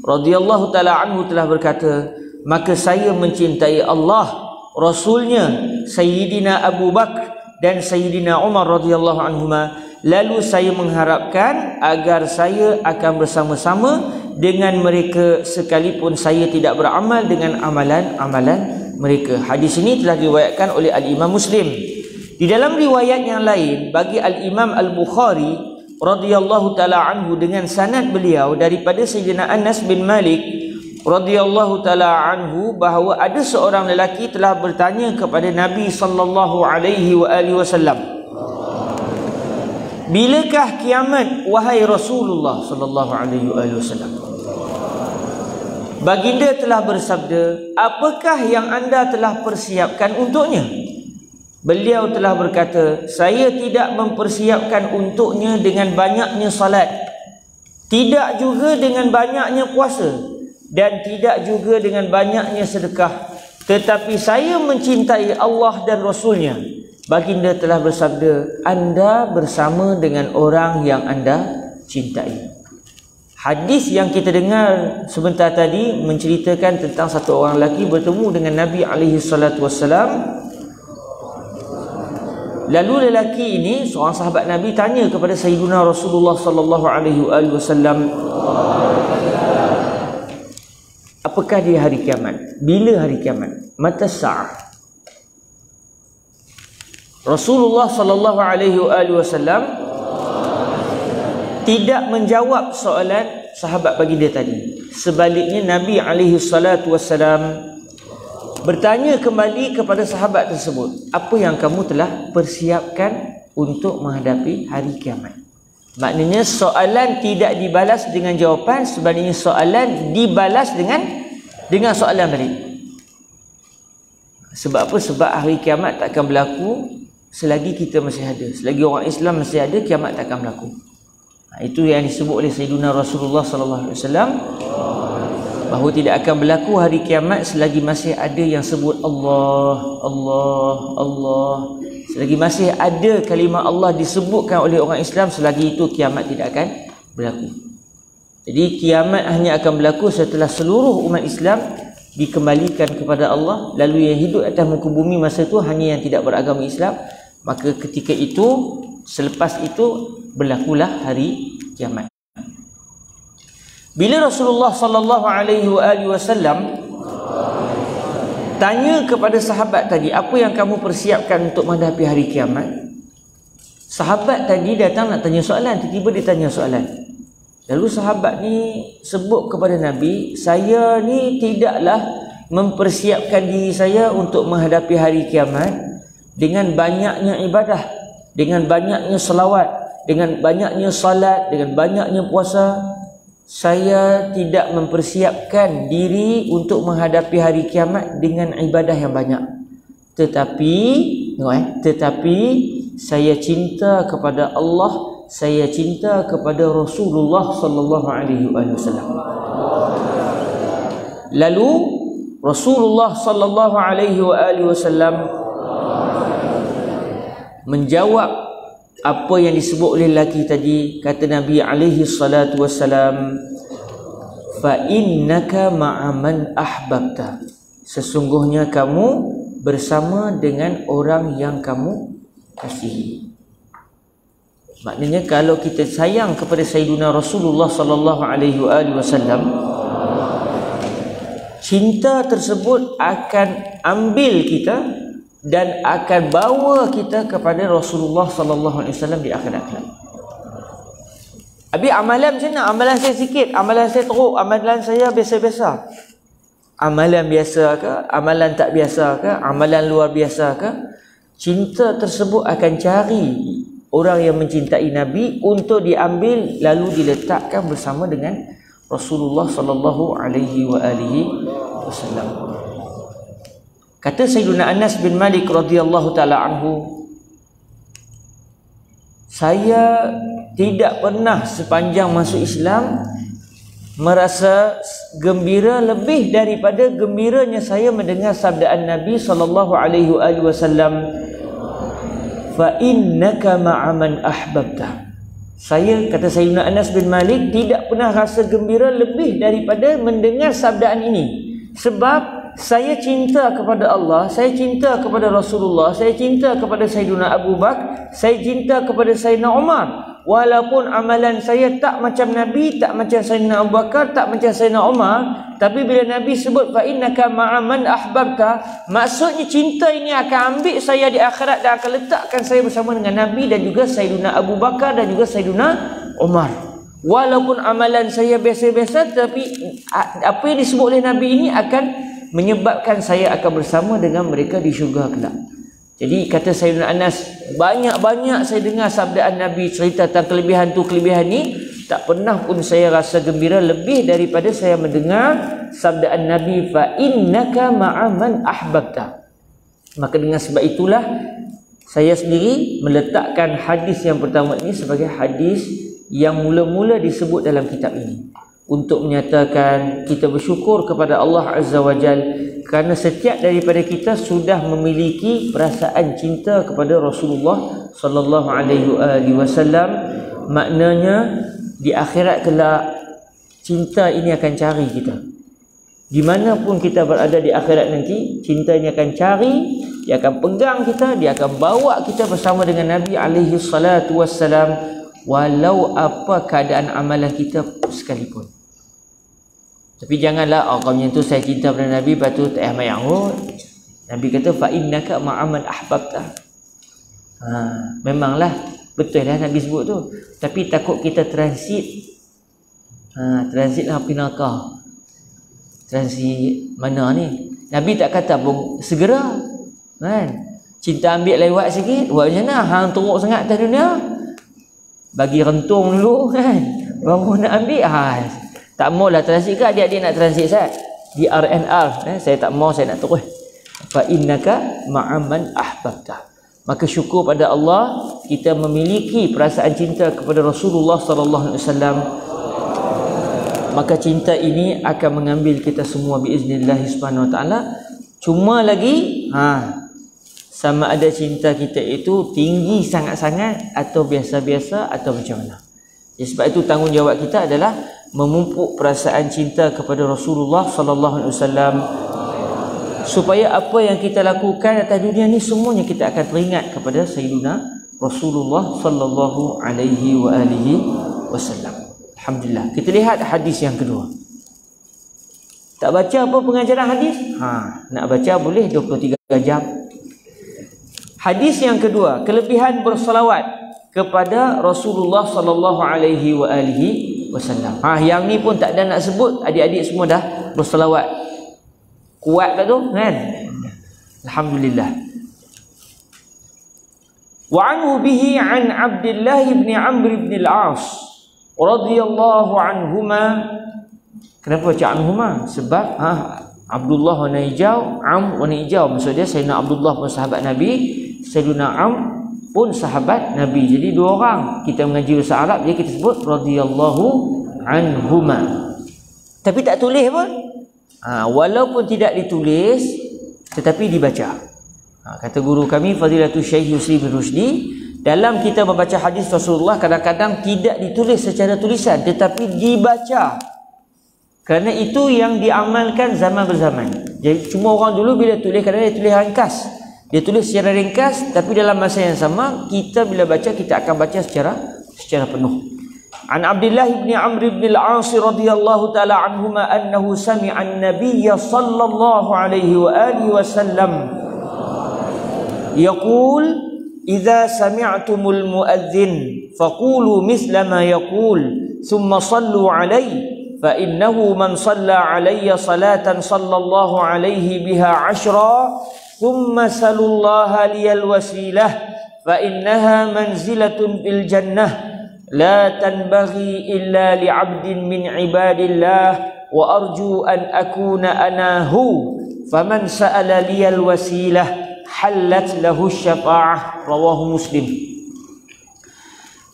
radhiyallahu taala anhu telah berkata, maka saya mencintai Allah, Rasulnya, Sayyidina Abu Bakar dan Sayyidina Umar radhiyallahu anhuma. Lalu saya mengharapkan agar saya akan bersama-sama dengan mereka sekalipun saya tidak beramal dengan amalan-amalan mereka. Hadis ini telah diriwayatkan oleh Al-Imam Muslim. Di dalam riwayat yang lain bagi Al-Imam Al-Bukhari radhiyallahu taala anhu dengan sanad beliau daripada Sayyidina Anas bin Malik radhiyallahu taala anhu bahawa ada seorang lelaki telah bertanya kepada Nabi sallallahu alaihi wasallam, bilakah kiamat wahai Rasulullah sallallahu alaihi wasallam? Baginda telah bersabda, apakah yang anda telah persiapkan untuknya? Beliau telah berkata, saya tidak mempersiapkan untuknya dengan banyaknya salat, tidak juga dengan banyaknya puasa, dan tidak juga dengan banyaknya sedekah, tetapi saya mencintai Allah dan Rasulnya. Baginda telah bersabda, anda bersama dengan orang yang anda cintai. Hadis yang kita dengar sebentar tadi menceritakan tentang satu orang lelaki bertemu dengan Nabi SAW. Lalu lelaki ini, seorang sahabat Nabi, tanya kepada Sayyidina Rasulullah sallallahu alaihi wasallam, apakah dia hari kiamat? Bila hari kiamat? Mata sa'ah? Rasulullah sallallahu alaihi wasallam tidak menjawab soalan sahabat baginda tadi. Sebaliknya Nabi alaihi salatu wasallam bertanya kembali kepada sahabat tersebut, apa yang kamu telah persiapkan untuk menghadapi hari kiamat? Maknanya soalan tidak dibalas dengan jawapan, sebaliknya soalan dibalas dengan soalan balik. Sebab apa? Sebab hari kiamat tak akan berlaku selagi kita masih ada. Selagi orang Islam masih ada, kiamat tak akan berlaku. Itu yang disebut oleh Sayyidina Rasulullah sallallahu alaihi wasallam, bahawa tidak akan berlaku hari kiamat selagi masih ada yang sebut Allah, Allah, Allah. Selagi masih ada kalimah Allah disebutkan oleh orang Islam, selagi itu kiamat tidak akan berlaku. Jadi kiamat hanya akan berlaku setelah seluruh umat Islam dikembalikan kepada Allah. Lalu yang hidup atas muka bumi masa itu hanya yang tidak beragama Islam. Maka ketika itu, selepas itu berlakulah hari kiamat. Bila Rasulullah sallallahu alaihi wasallam tanya kepada sahabat tadi, apa yang kamu persiapkan untuk menghadapi hari kiamat? Sahabat tadi datang nak tanya soalan, tiba-tiba dia tanya soalan. Lalu sahabat ni sebut kepada Nabi, saya ni tidaklah mempersiapkan diri saya untuk menghadapi hari kiamat dengan banyaknya ibadah, dengan banyaknya selawat, dengan banyaknya salat, dengan banyaknya puasa. Saya tidak mempersiapkan diri untuk menghadapi hari kiamat dengan ibadah yang banyak. Tetapi saya cinta kepada Allah, saya cinta kepada Rasulullah sallallahu alaihi wasallam. Lalu Rasulullah sallallahu alaihi wasallam menjawab apa yang disebut oleh lelaki tadi. Kata Nabi alaihi salatu wassalam, fa innaka ma'a man ahbabta, sesungguhnya kamu bersama dengan orang yang kamu kasihi. Maknanya kalau kita sayang kepada Sayyidina Rasulullah sallallahu alaihi wasallam, cinta tersebut akan ambil kita dan akan bawa kita kepada Rasulullah sallallahu alaihi wasallam di akhirat kelak. Habis amalan macam mana? Amalan saya sikit, amalan saya teruk, amalan saya biasa-biasa. Amalan biasa ke? Amalan tak biasa ke? Amalan luar biasa ke? Cinta tersebut akan cari orang yang mencintai Nabi untuk diambil lalu diletakkan bersama dengan Rasulullah sallallahu alaihi wasallam. Kata Sayyidina Anas bin Malik radhiyallahu taala anhu, saya tidak pernah sepanjang masuk Islam merasa gembira lebih daripada gembiranya saya mendengar sabdaan Nabi sallallahu alaihi wasallam, fa innaka ma'a man ahbabta. Saya, kata Sayyidina Anas bin Malik, tidak pernah rasa gembira lebih daripada mendengar sabdaan ini, sebab saya cinta kepada Allah, saya cinta kepada Rasulullah, saya cinta kepada Sayyidina Abu Bakar, saya cinta kepada Sayyidina Umar. Walaupun amalan saya tak macam Nabi, tak macam Sayyidina Abu Bakar, tak macam Sayyidina Umar, tapi bila Nabi sebut fa innaka ma'a man ahbabta, maksudnya cinta ini akan ambil saya di akhirat dan akan letakkan saya bersama dengan Nabi dan juga Sayyidina Abu Bakar dan juga Sayyidina Umar. Walaupun amalan saya biasa-biasa, tapi apa yang disebut oleh Nabi ini akan menyebabkan saya akan bersama dengan mereka di syurga kelak. Jadi kata Sayyidina Anas, banyak-banyak saya dengar sabdaan Nabi cerita tentang kelebihan tu, kelebihan ni, tak pernah pun saya rasa gembira lebih daripada saya mendengar sabdaan Nabi fa innaka ma'a man ahbabta. Maka dengan sebab itulah saya sendiri meletakkan hadis yang pertama ini sebagai hadis yang mula-mula disebut dalam kitab ini, untuk menyatakan kita bersyukur kepada Allah Azza wa Jal kerana setiap daripada kita sudah memiliki perasaan cinta kepada Rasulullah sallallahu alaihi wasallam. Maknanya di akhirat kelak cinta ini akan cari kita. Di mana pun kita berada di akhirat nanti, cinta ini akan cari, dia akan pegang kita, dia akan bawa kita bersama dengan Nabi alaihi salatu wassalam, walau apa keadaan amalan kita sekalipun. Tapi janganlah kau menyentuh saya cinta pada Nabi, lepas tu tak payah mayang kot. Nabi kata fa innaka ma'a man ahbabta. Memanglah betul lah Nabi sebut tu, tapi takut kita transit. Transit lah api neraka. Transit mana ni? Nabi tak kata pun segera, kan? Cinta ambil lewat sikit, buat macam mana? Hang teruk sangat atas dunia, bagi rentung dulu, kan? Baru nak ambil. Tak maulah transit ke adik-adik nak transit Ustaz? Di RNR, saya tak mau, saya nak terus. Fa innaka ma'a man ahbabta. Maka syukur pada Allah kita memiliki perasaan cinta kepada Rasulullah sallallahu alaihi wasallam. Maka cinta ini akan mengambil kita semua biiznillah subhanahu wa taala. Cuma lagi sama ada cinta kita itu tinggi sangat-sangat atau biasa-biasa atau macam mana. Sebab itu tanggungjawab kita adalah memupuk perasaan cinta kepada Rasulullah sallallahu alaihi wasallam, supaya apa yang kita lakukan atas dunia ni semuanya kita akan teringat kepada Sayyidina Rasulullah sallallahu alaihi wasallam. Alhamdulillah. Kita lihat hadis yang kedua. Tak baca apa pengajaran hadis? Nak baca boleh 23 jam. Hadis yang kedua, kelebihan bersolawat kepada Rasulullah sallallahu alaihi wasallam. Yang ni pun tak ada nak sebut, adik-adik semua dah bersolawat. Kuat tak tu, kan? Alhamdulillah. Wa anhu bihi an Abdullah bin Amr bin al-As radhiyallahu anhuma. Kenapa baca anhuma? Sebab Abdullah warna hijau, Am warna hijau. Maksud dia Sayyidina Abdullah pun sahabat Nabi, Sayyidina Am pun sahabat Nabi. Jadi dua orang. Kita mengaji bahasa Arab, jadi kita sebut radhiyallahu anhuma. Tapi tak tulis pun. Walaupun tidak ditulis tetapi dibaca. Kata guru kami Fadilatul Syekh Yusri bin Rushdi, dalam kita membaca hadis Rasulullah kadang-kadang tidak ditulis secara tulisan tetapi dibaca. Kerana itu yang diamalkan zaman berzaman. Jadi cuma orang dulu bila tulis kadang-kadang dia tulis ringkas. Dia tulis secara ringkas, tapi dalam masa yang sama kita bila baca kita akan baca secara penuh. An Abdullah bin Amr bin al-As radhiyallahu taala anhuma annahu sami'a an-nabiy sallallahu alaihi wa alihi wasallam yaqul idza sami'tumul muadzin faqulu misla ma yaqul thumma sallu alaihi fa innahu man shalla alayya salatan sallallahu alaihi biha 10 thumma salullaha liyal wasilah fa innaha manzilatun fil jannah la tanbaghi illa li'abdin min ibadillah wa arju an akuna anahu faman sa'ala liyal wasilah halat lahu syafa'ah. Rawahu Muslim.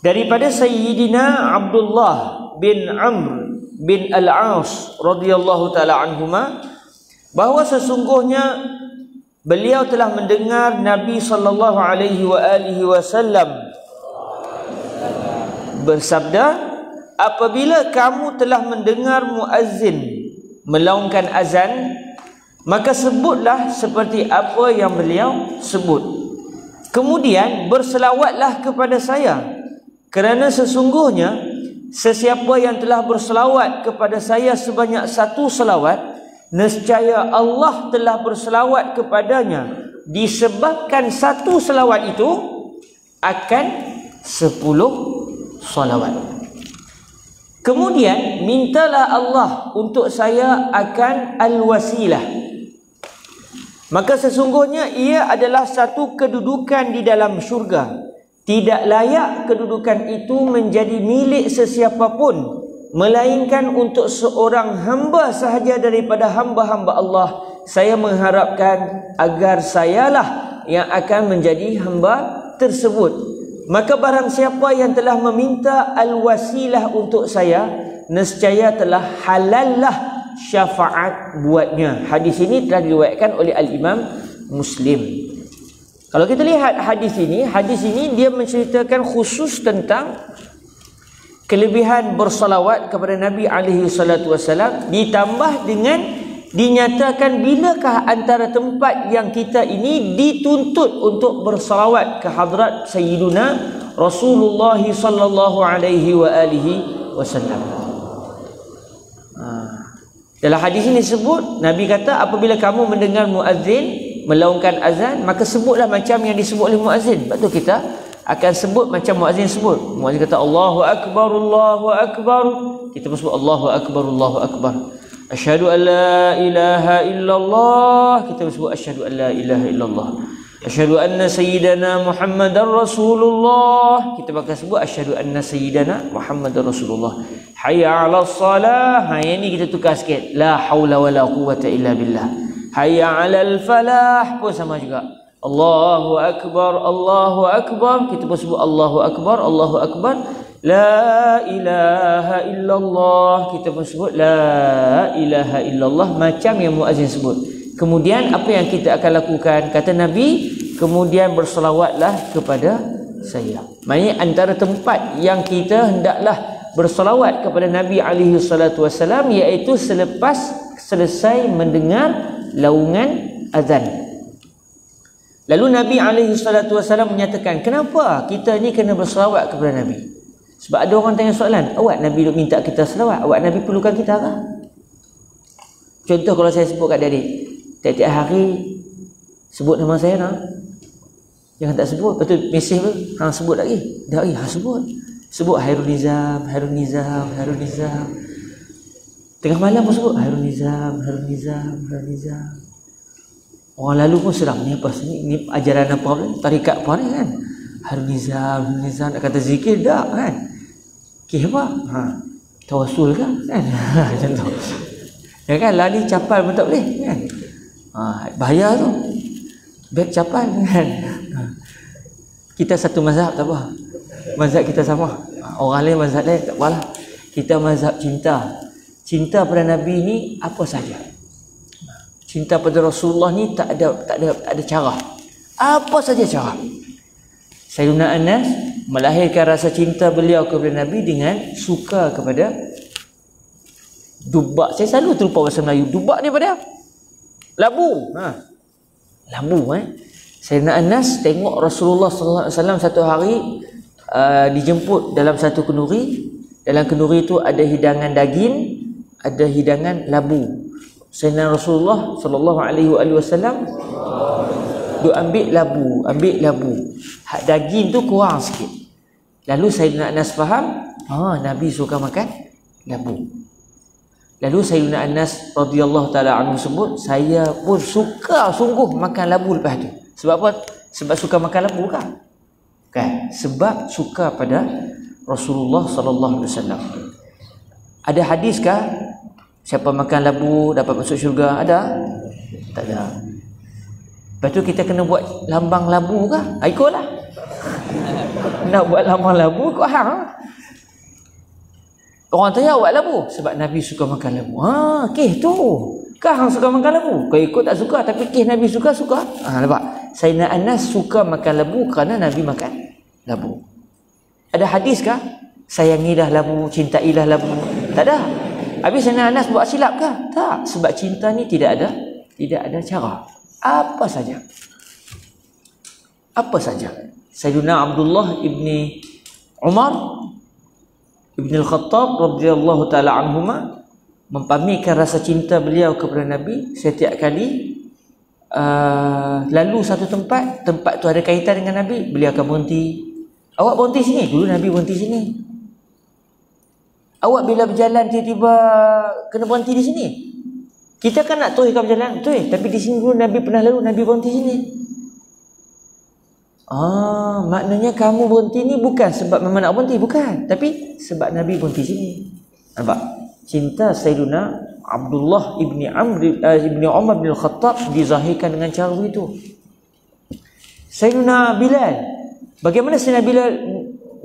Daripada Sayyidina Abdullah bin Amr bin Al-As radhiyallahu taala anhuma, bahawa sesungguhnya beliau telah mendengar Nabi sallallahu alaihi wasallam bersabda, apabila kamu telah mendengar muazzin melaungkan azan, maka sebutlah seperti apa yang beliau sebut. Kemudian berselawatlah kepada saya, kerana sesungguhnya sesiapa yang telah berselawat kepada saya sebanyak satu selawat, nescaya Allah telah berselawat kepadanya disebabkan satu selawat itu akan 10 salawat. Kemudian mintalah Allah untuk saya akan al-wasilah, maka sesungguhnya ia adalah satu kedudukan di dalam syurga. Tidak layak kedudukan itu menjadi milik sesiapa pun, melainkan untuk seorang hamba sahaja daripada hamba-hamba Allah. Saya mengharapkan agar sayalah yang akan menjadi hamba tersebut. Maka barang siapa yang telah meminta al-wasilah untuk saya, nescaya telah halallah syafaat buatnya. Hadis ini telah diriwayatkan oleh Al-Imam Muslim. Kalau kita lihat hadis ini dia menceritakan khusus tentang kelebihan bersalawat kepada Nabi alaihi salatu wasallam, ditambah dengan dinyatakan bilakah antara tempat yang kita ini dituntut untuk bersalawat ke hadrat Sayyiduna Rasulullah sallallahu alaihi wasallam. Dalam hadis ini disebut, Nabi kata apabila kamu mendengar muazzin melaungkan azan, maka sebutlah macam yang disebut oleh muazzin. Sebab tu kita akan sebut macam muazzin sebut. Muazzin kata Allahu Akbar, Allahu Akbar, kita pun sebut Allahu Akbar, Allahu Akbar. Asyhadu an la ilaha illallah, kita pun sebut asyhadu an la ilaha illallah. Asyhadu anna sayyidana Muhammadar Rasulullah, kita bakal sebut asyhadu anna sayyidana Muhammadar Rasulullah. Hayya 'alas salah, yang ni kita tukar sikit, la haula wala quwwata illa billah. Hayya 'alal falah pun sama juga. Allahu Akbar, Allahu Akbar, kita pun sebut Allahu Akbar, Allahu Akbar. La ilaha illallah, kita pun sebut la ilaha illallah, macam yang muazzin sebut. Kemudian apa yang kita akan lakukan? Kata Nabi, kemudian berselawatlah kepada saya. Maksudnya antara tempat yang kita hendaklah berselawat kepada Nabi alaihi salatu wasallam, iaitu selepas selesai mendengar laungan azan. Lalu Nabi alaihi salatu wasallam menyatakan, kenapa kita ni kena berselawat kepada Nabi? Sebab ada orang tanya soalan, awak Nabi duk minta kita selawat, awak Nabi perlukan kita ke? Contoh kalau saya sebut kat adik, tiap-tiap hari sebut nama saya nak. Jangan tak sebut, lepas tu mesej tu hang sebut lagi. Dah hang sebut. Sebut Hairul Nizam, Hairul Nizam, Hairul Nizam. Tengah malam pun sebut Hairul Nizam, Hairul Nizam, Hairul Nizam. Orang lalu pun sedang, ni apa ni ajaran apa ni? Tarikat apa ni kan? Hairul Nizam, Hairul Nizam, nak kata zikir dak kan? Apa? Tawasul kan? Macam tu. Ya kan, lari capal pun tak boleh kan? Bahaya tu. Beg capal kan? Kita satu mazhab tak apa. Mazhab kita sama. Orang lain mazhab lain tak apalah. Kita mazhab cinta. Cinta pada Nabi ni apa saja. Cinta pada Rasulullah ni tak ada cara. Apa saja cara. Sayyidina Anas melahirkan rasa cinta beliau kepada Nabi dengan suka kepada dubak. Saya selalu terlupa bahasa Melayu. Dubak ni pada labu. Labu Sayyidina Anas tengok Rasulullah sallallahu alaihi wasallam satu hari dijemput dalam satu kenduri. Dalam kenduri itu ada hidangan daging, ada hidangan labu. Sayyidina Rasulullah sallallahu alaihi wasallam duk ambil labu. Hak daging tu kurang sikit. Lalu Sayyidina Anas faham, Nabi suka makan labu. Lalu Sayyidina Anas radhiyallahu taala anhu sebut, saya pun suka sungguh makan labu lepas tu. Sebab apa? Sebab suka makan labu kan? Kan? Sebab suka pada Rasulullah sallallahu alaihi wasallam. Ada hadis kah siapa makan labu dapat masuk syurga? Ada? Tak ada. Lepas tu kita kena buat lambang labu kah? Ikutlah. Nak buat lambang labu kau hang. Orang tanya buat labu sebab Nabi suka makan labu. Okey tu. Kau hang suka makan labu. Kau ikut tak suka tapi kes Nabi suka. Nampak? Sayyidina Anas suka makan labu kerana Nabi makan labu. Ada hadis kah? Sayangilah labu, cintailah labu. Tak ada. Habis Sayyidina Anas buat silap kah? Tak. Sebab cinta ni tidak ada cara. Apa saja. Sayyidina Abdullah ibni Umar Ibn al-Khattab radhiyallahu ta'ala anhuma mempamerkan rasa cinta beliau kepada Nabi setiap kali lalu satu tempat tu ada kaitan dengan Nabi, beliau akan berhenti. Awak berhenti sini, dulu Nabi berhenti sini. Awak bila berjalan tiba-tiba kena berhenti di sini. Kita kan nak teruskan berjalan, betul, tapi di sini dulu Nabi pernah lalu, Nabi berhenti sini. Maknanya kamu berhenti ni bukan sebab memang nak berhenti, bukan, tapi sebab Nabi berhenti sini. Nampak? Cinta Sayyidina Abdullah ibni Umar bin Khattab dizahirkan dengan cara begitu. Sayyidina Bilal, bagaimana Sayyidina Bilal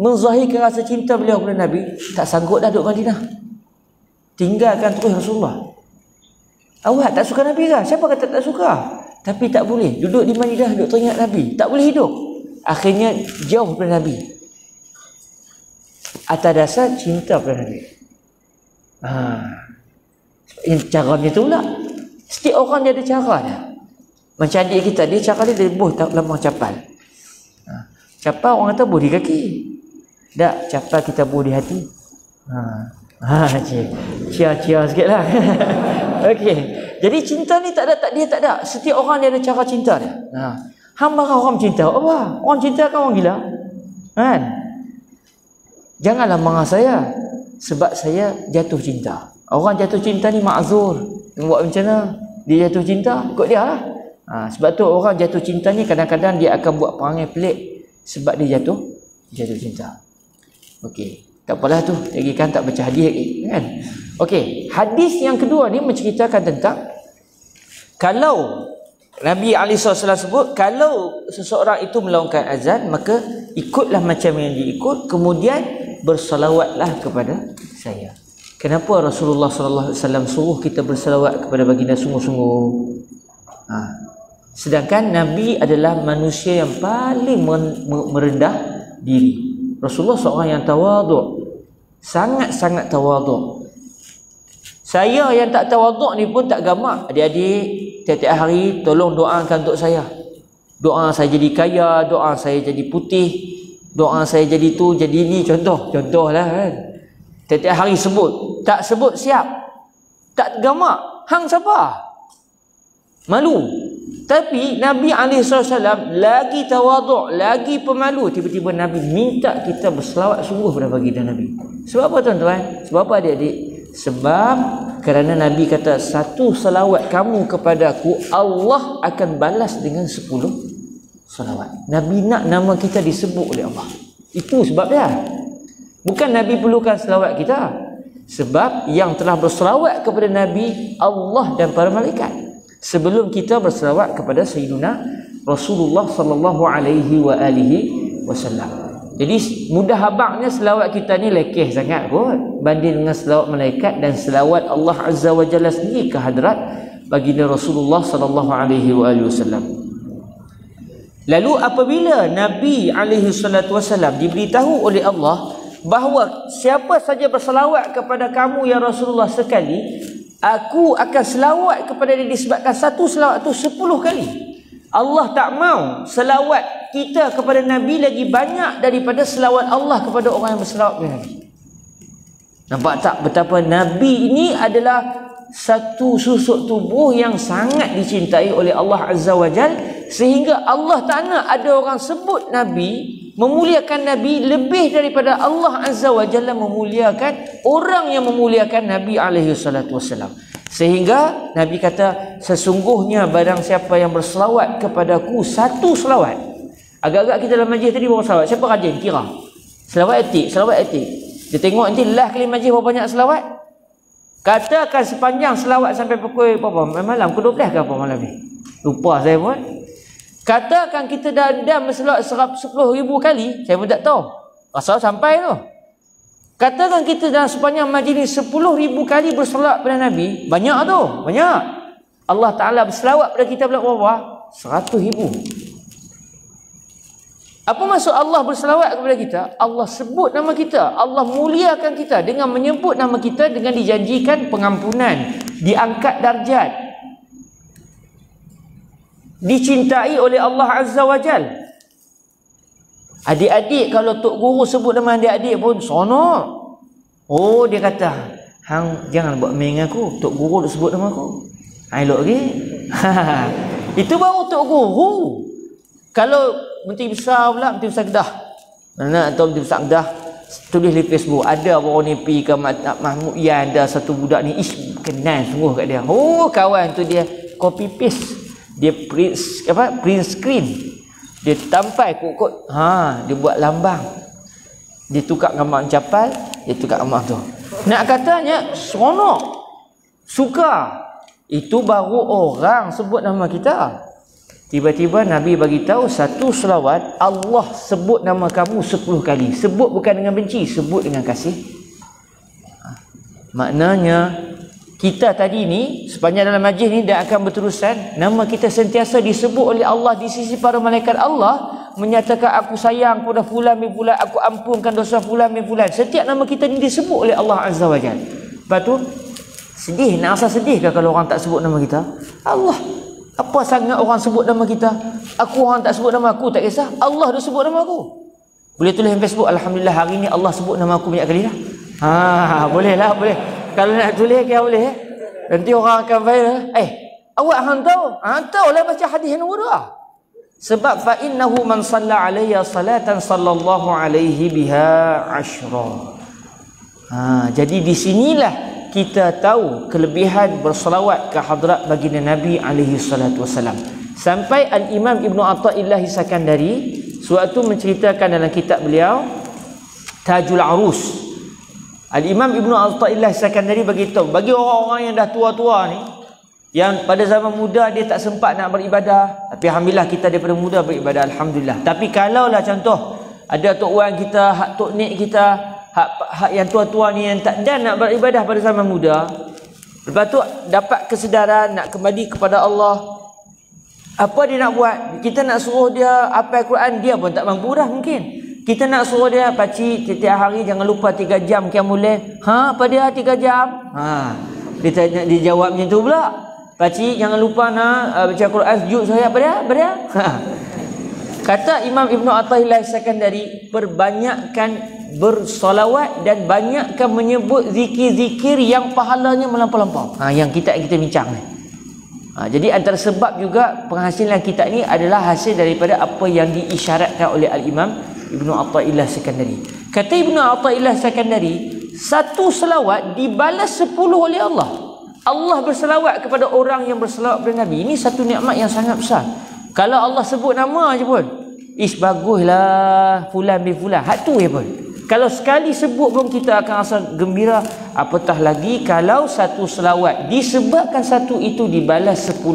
menzahirkan rasa cinta beliau kepada Nabi? Tak sanggup dah duduk Madinah, tinggalkan terus Rasulullah. Awak tak suka Nabi ke? Siapa kata tak suka? Tapi tak boleh duduk di Madinah, duduk teringat Nabi, tak boleh hidup. Akhirnya jauh daripada Nabi atas dasar cinta pada Nabi. Caranya tu pula. Setiap orang dia ada cara dia. Macam adik kita, dia cara dia buh lambang capal. Capal orang kata buh di kaki. Tak, capal kita buh di hati. Cia sikit lah. Okey. Jadi cinta ni tak ada. Setiap orang dia ada cara cinta dia. Hang marah orang cinta apa? Orang cinta kan orang gila. Kan? Janganlah marah saya sebab saya jatuh cinta. Orang jatuh cinta ni ma'zur. Buat macam mana? Dia jatuh cinta, ikut dia lah. Sebab tu orang jatuh cinta ni kadang-kadang dia akan buat perangai pelik sebab dia jatuh cinta. Okey. Tak apalah tu, lagi kan tak baca hadis lagi, kan? Okey, hadis yang kedua ni menceritakan tentang kalau Nabi SAW sebut, kalau seseorang itu melaungkan azan, maka ikutlah macam yang diikut, kemudian bersalawatlah kepada saya. Kenapa Rasulullah SAW suruh kita bersalawat kepada baginda sungguh-sungguh? Sedangkan Nabi adalah manusia yang paling merendah diri. Rasulullah seorang yang tawaduk, sangat-sangat tawaduk. Saya yang tak tawaduk ni pun tak gamak. Adik-adik, tiap-tiap hari tolong doakan untuk saya. Doa saya jadi kaya, doa saya jadi putih, doa saya jadi tu, jadi ni, contohlah kan. Tiap-tiap hari sebut. Tak sebut siap. Tak gamak. Hang siapa? Malu. Tapi Nabi SAW lagi tawaduk, lagi pemalu. Tiba-tiba Nabi minta kita berselawat sungguh pada baginda Nabi. Sebab apa tuan-tuan? Sebab apa adik-adik? Sebab kerana Nabi kata, satu salawat kamu kepada aku, Allah akan balas dengan 10 salawat. Nabi nak nama kita disebut oleh Allah. Itu sebab dia. Bukan Nabi perlukan salawat kita. Sebab yang telah bersalawat kepada Nabi, Allah dan para malaikat, sebelum kita bersalawat kepada Sayyidina Rasulullah sallallahu alaihi wasallam. Jadi mudah habaknya selawat kita ni lekeh sangat kot banding dengan selawat malaikat dan selawat Allah Azza wa Jalla sendiri ke hadrat baginda Rasulullah sallallahu alaihi wasallam. Lalu apabila Nabi alaihi salatu wasallam diberitahu oleh Allah bahawa siapa saja berselawat kepada kamu ya Rasulullah sekali, aku akan selawat kepada dia disebabkan satu selawat tu 10 kali. Allah tak mau selawat kita kepada Nabi lagi banyak daripada selawat Allah kepada orang yang berselawat kepada Nabi. Nampak tak betapa Nabi ini adalah satu susuk tubuh yang sangat dicintai oleh Allah Azza wa Jal, sehingga Allah tak nak ada orang sebut Nabi, memuliakan Nabi lebih daripada Allah Azza wa Jalla memuliakan orang yang memuliakan Nabi alaihi salatu wasallam. Sehingga Nabi kata, sesungguhnya barang siapa yang berselawat kepadaku satu selawat, Agak-agak kita dalam majlis tadi berapa selawat? Siapa rajin kira? Selawat etik. Dia tengok nanti last kali majlis berapa banyak selawat. Katakan sepanjang selawat sampai pukul berapa? Malam ke 12 ke apa malam ni? Lupa saya pun. Katakan kita dah berselawat 10,000 kali, saya pun tak tahu. Asal sampai tu. Katakan kita dalam sepanjang majlis 10,000 kali berselawat pada Nabi, banyak tu, banyak. Allah Ta'ala berselawat pada kita berapa? 100,000. Apa maksud Allah berselawat kepada kita? Allah sebut nama kita, Allah muliakan kita dengan menyebut nama kita, dengan dijanjikan pengampunan, diangkat darjat, dicintai oleh Allah Azza wa Jal. Adik-adik kalau tok guru sebut nama adik-adik pun sonok. Oh, dia kata, hang jangan buat main dengan aku, tok guru dia sebut nama aku. Elok lagi. Itu baru tok guru. Kalau Menteri Besar pula, Menteri Besar Kedah, nak tahu Menteri Besar Kedah, tulis di Facebook, ada orang ni pergi ke Mahmud Yan, ada satu budak ni, kenal sungguh kat dia. Oh, kawan tu dia copy paste, dia print screen, dia tampai kod-kod, dia buat lambang, dia tukar gambar capal, dia tukar gambar tu. Nak katanya seronok, suka. Itu baru orang sebut nama kita. Tiba-tiba Nabi bagi tahu satu selawat Allah sebut nama kamu 10 kali. Sebut bukan dengan benci, sebut dengan kasih. Maknanya kita tadi ni sepanjang dalam majlis ni dan akan berterusan, nama kita sentiasa disebut oleh Allah di sisi para malaikat Allah, menyatakan aku sayang kepada fulan bin fulan, aku ampunkan dosa fulan bin fulan. Setiap nama kita ni disebut oleh Allah Azza wa Jalla. Lepas tu sedih, nak rasa sedih ke kalau orang tak sebut nama kita? Allah, apa sangat orang sebut nama kita? Aku orang tak sebut nama aku, tak kisah. Allah dah sebut nama aku. Boleh tulis di Facebook, Alhamdulillah hari ni Allah sebut nama aku banyak kali dah. Boleh lah, boleh. Kalau nak tulis kira boleh. Nanti orang akan viral. Awak hang tahu? Tahu lah baca hadis nombor 2. Sebab fa innahu man shalla alayya salatan sallallahu alaihi biha ashra. Jadi di sinilah kita tahu kelebihan berselawat ke hadrat baginda Nabi alaihi salatu wasalam. Sampai Al-Imam Ibnu Athaillah Sakandari suatu menceritakan dalam kitab beliau Tajul Arus. Al-Imam Ibnu Athaillah Sakandari bagi tahu bagi orang-orang yang dah tua-tua ni, yang pada zaman muda dia tak sempat nak beribadah, tapi alhamdulillah kita daripada muda beribadah, alhamdulillah. Tapi kalaulah contoh ada tok wan kita, hak tok nek kita, hak yang tua-tua ni yang tak dan nak beribadah pada zaman muda, lepas tu dapat kesedaran nak kembali kepada Allah, apa dia nak buat? Kita nak suruh dia hafal Quran, dia pun tak mampu dah mungkin. Kita nak suruh dia, pakcik setiap hari jangan lupa 3 jam qiyamul lail. Apa dia 3 jam? Dia tanya, dia jawab macam tu pula. Pakcik jangan lupa nak baca Quran sujud saya apa dia? Kata Imam Ibnu Athaillah Sakandari, perbanyakkan bersolawat dan banyakkan menyebut zikir-zikir yang pahalanya melampau-lampau. Yang kita bincang ni. Jadi antara sebab juga penghasilan kita ni adalah hasil daripada apa yang diisyaratkan oleh Al-Imam Ibnu Athaillah Sakandari. Kata Ibnu Athaillah Sakandari, satu selawat dibalas 10 oleh Allah. Allah berselawat kepada orang yang berselawat kepada Nabi. Ini satu nikmat yang sangat besar. Kalau Allah sebut nama je pun, baguslah fulan bin fulan, hak tu je pun. Kalau sekali sebut pun kita akan rasa gembira, apatah lagi kalau satu selawat disebabkan satu itu dibalas 10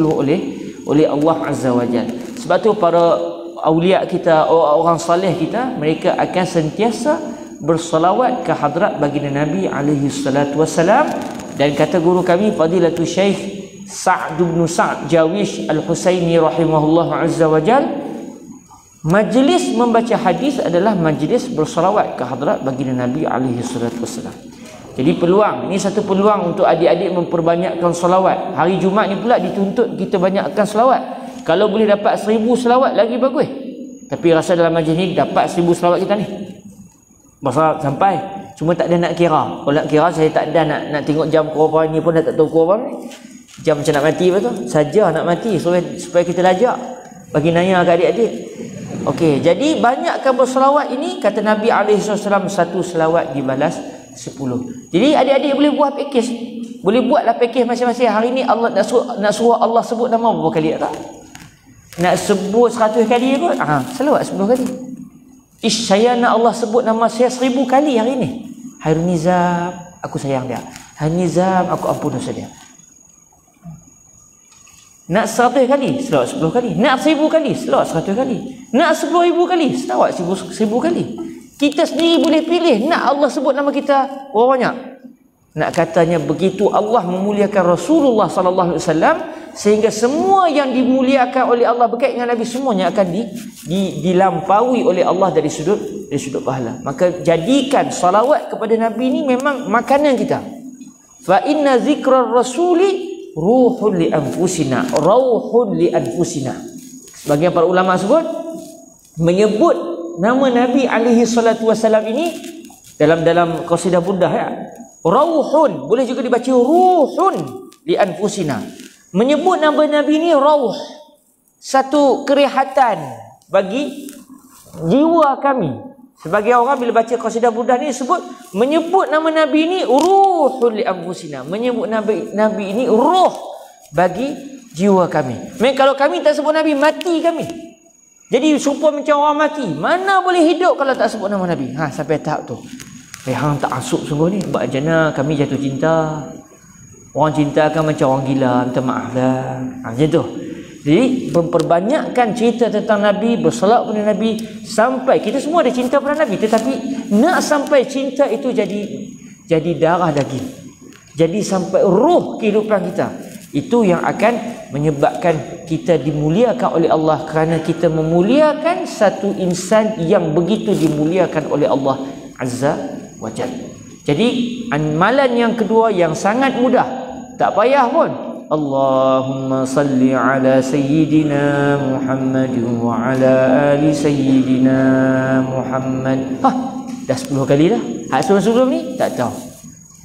oleh Allah Azza wa Jalla. Sebab tu para awliya kita, orang saleh kita, mereka akan sentiasa bersalawat ke hadrat baginda Nabi alaihi salatu wassalam. Dan kata guru kami Fadilatul Syekh Sa'd bin Sa'd Jawish Al-Husaini rahimahullah azza wa jal, majlis membaca hadis adalah majlis bersalawat ke hadrat baginda Nabi alaihi salatu wassalam. Jadi peluang, ini satu peluang untuk adik-adik memperbanyakkan salawat. Hari Jumaat ni pula dituntut kita banyakkan salawat. Kalau boleh dapat 1000 salawat lagi bagus. Tapi rasa dalam majlis ni dapat 1000 salawat kita ni bersalawat sampai, cuma tak ada nak kira. Kalau nak kira saya tak ada nak tengok jam berapa ni pun dah tak tahu berapa ni. Jam macam nak mati betul. Saja nak mati supaya kita lajak bagi nanya ke adik-adik. Okey, jadi banyakkan berselawat ini kata Nabi SAW, satu selawat dibalas 10. Jadi adik-adik boleh buat pakej. Boleh buatlah pakej masing-masing. Hari ni Allah nak suruh Allah sebut nama berapa kali tak? Nak sebut 100 kali kot, selawat 10 kali. Saya nak Allah sebut nama saya 1000 kali hari ni. Hairul Nizam, aku sayang dia. Hairul Nizam, aku ampun dosa dia. Nak 100 kali, selawat 10 kali. Nak 1000 kali, selawat 100 kali. Nak 10,000 kali, selawat 1000 kali. Kita sendiri boleh pilih nak Allah sebut nama kita berapa banyak. Nak katanya begitu Allah memuliakan Rasulullah sallallahu alaihi wasallam sehingga semua yang dimuliakan oleh Allah berkait dengan Nabi semuanya akan dilampaui oleh Allah dari sudut pahala. Maka jadikan salawat kepada Nabi ni memang makanan kita. Fa inna zikrar rasuli ruhun li anfusina, rauhun li anfusina. Sebagian para ulama sebut menyebut nama Nabi alaihi salatu wasallam ini dalam qasidah Burdah ya. Rauhun, boleh juga dibaca ruhun li anfusina. Menyebut nama Nabi ni rauh, satu kerehatan bagi jiwa kami. Sebagai orang bila baca qasidah Burdah ni sebut menyebut nama Nabi ni ruhun li anfusina. Menyebut Nabi ini roh bagi jiwa kami. Kalau kami tak sebut Nabi, mati kami. Jadi serupa macam orang mati. Mana boleh hidup kalau tak sebut nama Nabi? Sampai tahap tu. Hang tak asuk sungguh ni. Sebab jana kami jatuh cinta. Orang cinta kan macam orang gila. Minta maaf lah. Macam tu. Jadi memperbanyakkan cerita tentang Nabi, bersalawat pada Nabi, sampai kita semua ada cinta pada Nabi, tetapi nak sampai cinta itu jadi darah daging, jadi sampai roh kehidupan kita. Itu yang akan menyebabkan kita dimuliakan oleh Allah, kerana kita memuliakan satu insan yang begitu dimuliakan oleh Allah Azza wa Jalla. Jadi amalan yang kedua yang sangat mudah, tak payah pun. Allahumma salli ala Sayyidina Muhammad wa ala ali Sayyidina Muhammad. Dah 10 kali dah. Sebelum ni tak tahu.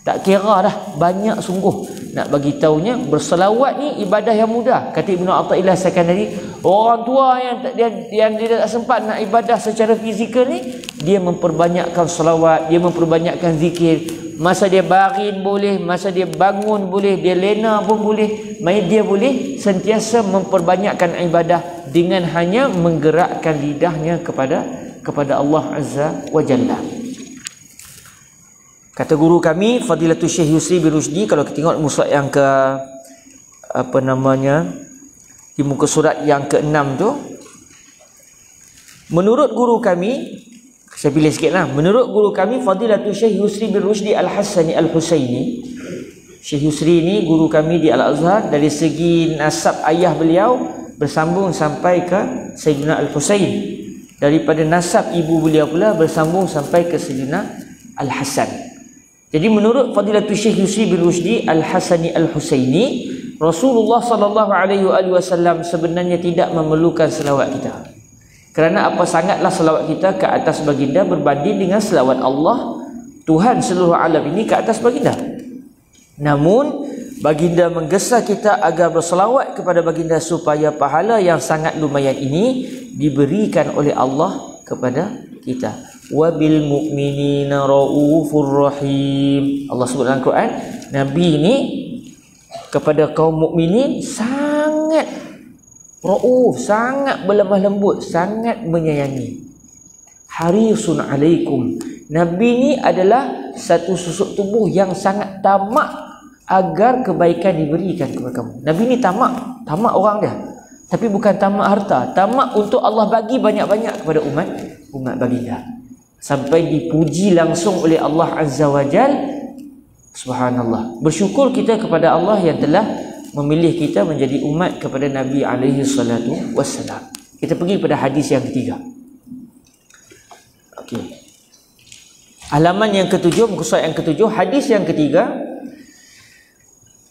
Tak kira dah, banyak sungguh. Nak bagi tahunya berselawat ni ibadah yang mudah. Kata Ibnu Athaillah Sakandari, orang tua yang dia tak sempat nak ibadah secara fizikal ni, dia memperbanyakkan selawat, dia memperbanyakkan zikir. Masa dia baring boleh, masa dia bangun boleh, dia lena pun boleh. Dia boleh sentiasa memperbanyakkan ibadah dengan hanya menggerakkan lidahnya kepada Allah Azza wa Jalla. Kata guru kami Fadilatul Syekh Yusri bin Rushdi, kalau kita tengok mushaf yang ke di muka surat yang ke-6 tu, menurut guru kami, saya pilih sikitlah. Menurut guru kami Fadilatul Syekh Yusri bin Rushdi Al-Hasani Al-Husaini, Syekh Yusri ni guru kami di Al-Azhar, dari segi nasab ayah beliau bersambung sampai ke Sayyidina Al-Husain, daripada nasab ibu beliau pula bersambung sampai ke Sayyidina Al-Hasan. Jadi menurut Fadilatul Syekh Yusri bin Rushdi Al-Hasani Al-Husaini, Rasulullah sallallahu alaihi wasallam sebenarnya tidak memerlukan selawat kita. Kerana apa sangatlah selawat kita ke atas baginda berbanding dengan selawat Allah, Tuhan seluruh alam ini, ke atas baginda. Namun baginda menggesa kita agar berselawat kepada baginda supaya pahala yang sangat lumayan ini diberikan oleh Allah kepada kita. Wabil mu'minina raufur rahim. Allah sebut dalam Quran, Nabi ini kepada kaum mukminin sangat rauf, sangat berlemah lembut, sangat menyayangi. Harisun alaikum. Nabi ni adalah satu susuk tubuh yang sangat tamak agar kebaikan diberikan kepada kamu. Nabi ni tamak orang dia. Tapi bukan tamak harta, tamak untuk Allah bagi banyak-banyak kepada umat baginda. Sampai dipuji langsung oleh Allah Azza wa Jal. Subhanallah. Bersyukur kita kepada Allah yang telah memilih kita menjadi umat kepada Nabi alaihi salatu wassalam. Kita pergi pada hadis yang ketiga. Okey. Halaman yang ketujuh, muka surat yang ketujuh, hadis yang ketiga.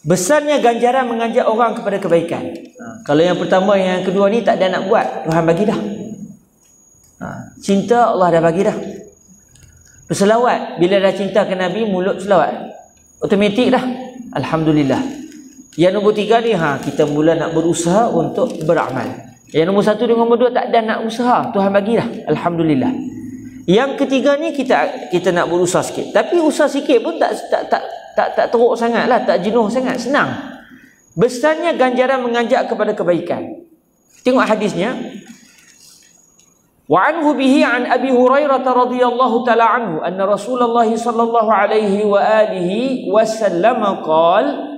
Besarnya ganjaran mengajak orang kepada kebaikan. Kalau yang pertama, yang kedua ni tak ada nak buat, Tuhan bagi dah. Cinta Allah dah bagi dah. Berselawat, bila dah cinta ke Nabi, mulut selawat, automatik dah. Alhamdulillah. Yang nombor tiga ni, kita mula nak berusaha untuk beramal. Yang nombor satu dengan nombor dua tak ada nak usaha, Tuhan bagi dah. Alhamdulillah. Yang ketiga ni kita nak berusaha sikit. Tapi usaha sikit pun tak teruk sangat lah, tak jenuh sangat, senang. Besarnya ganjaran mengajak kepada kebaikan. Tengok hadisnya. Wa anhu bihi an Abi Hurairah radhiyallahu ta'ala anhu anna Rasulullah sallallahu alaihi wa alihi wasallam qala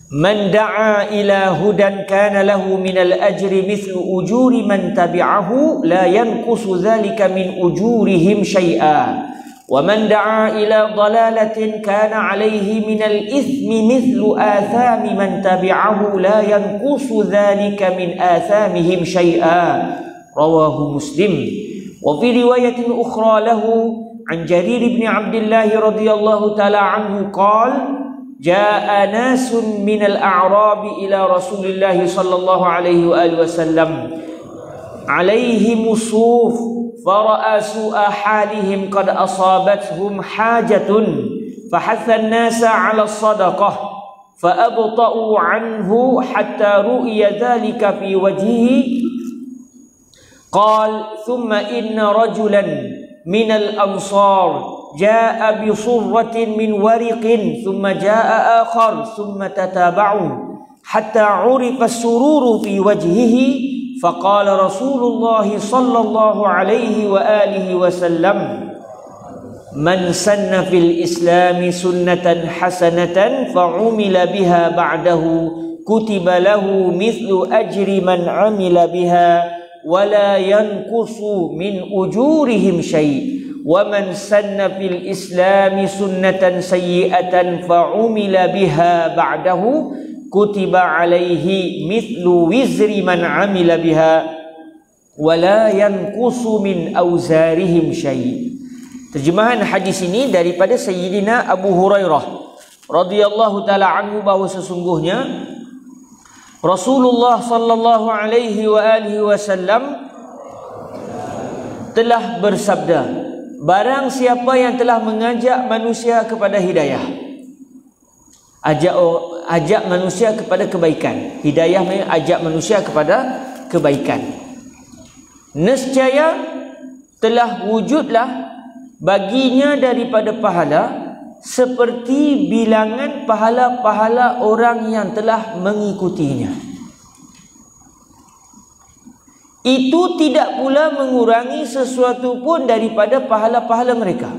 Man da'a ila hudan kana lahu minal ajri mithlu ujuri man tabi'ahu la yanqusu dhalika min ujurihim syai'a wa man da'a ila dalalatin kana alayhi minal ithmi mithlu athami man tabi'ahu la yanqusu dhalika min athamihim syai'a rawahu Muslim wa fi riwayatin ukhra lahu an Jarir ibn Abdullah radhiyallahu ta'ala anhu qala Ja'a nasun minal a'rabi ila Rasulillah sallallahu alaihi wa alihi wasallam alaihim suf fara'a su'a halihim qad asabathum hajatun fahatha an-nasa 'ala as-sadaqah faabta'u 'anhu hatta ru'iya dhalika fi wajhihi qala thumma inna rajulan minal ansar جاء بصرة من ورق ثم جاء آخر ثم تتابعوا حتى عرف السرور في وجهه فقال رسول الله صلى الله عليه وآله وسلم من سن في الإسلام سنة حسنة فعمل بها بعده كتب له مثل أجر من عمل بها ولا ينقص من أجورهم شيء ومن سن في الإسلام سنة سيئة فعمل بها بعده كتب عليه مثل وزر من عمل بها ولا ينقص من أوزارهم شيء. Terjemahan hadis ini daripada Sayyidina Abu Hurairah radhiyallahu taala anhu bahawa sesungguhnya Rasulullah sallallahu alaihi wa alihi wasallam telah bersabda, barang siapa yang telah mengajak manusia kepada hidayah, ajak manusia kepada kebaikan. Hidayah maksudnya ajak manusia kepada kebaikan. Nescaya telah wujudlah baginya daripada pahala seperti bilangan pahala-pahala orang yang telah mengikutinya. Itu tidak pula mengurangi sesuatu pun daripada pahala-pahala mereka.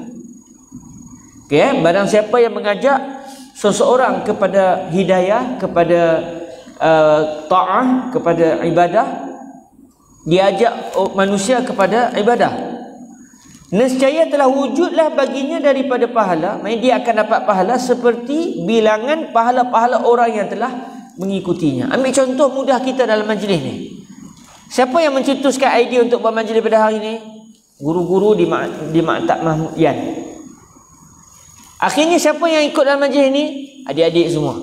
Okay, barang siapa yang mengajak seseorang kepada hidayah, kepada ta'ah, kepada ibadah, diajak manusia kepada ibadah, nescaya telah wujudlah baginya daripada pahala, maksudnya dia akan dapat pahala seperti bilangan pahala-pahala orang yang telah mengikutinya. Ambil contoh mudah kita dalam majlis ni. Siapa yang mencetuskan idea untuk buat majlis pada hari ini? Guru-guru di Maktab Mahmud Yan. Akhirnya siapa yang ikut dalam majlis ini? Adik-adik semua.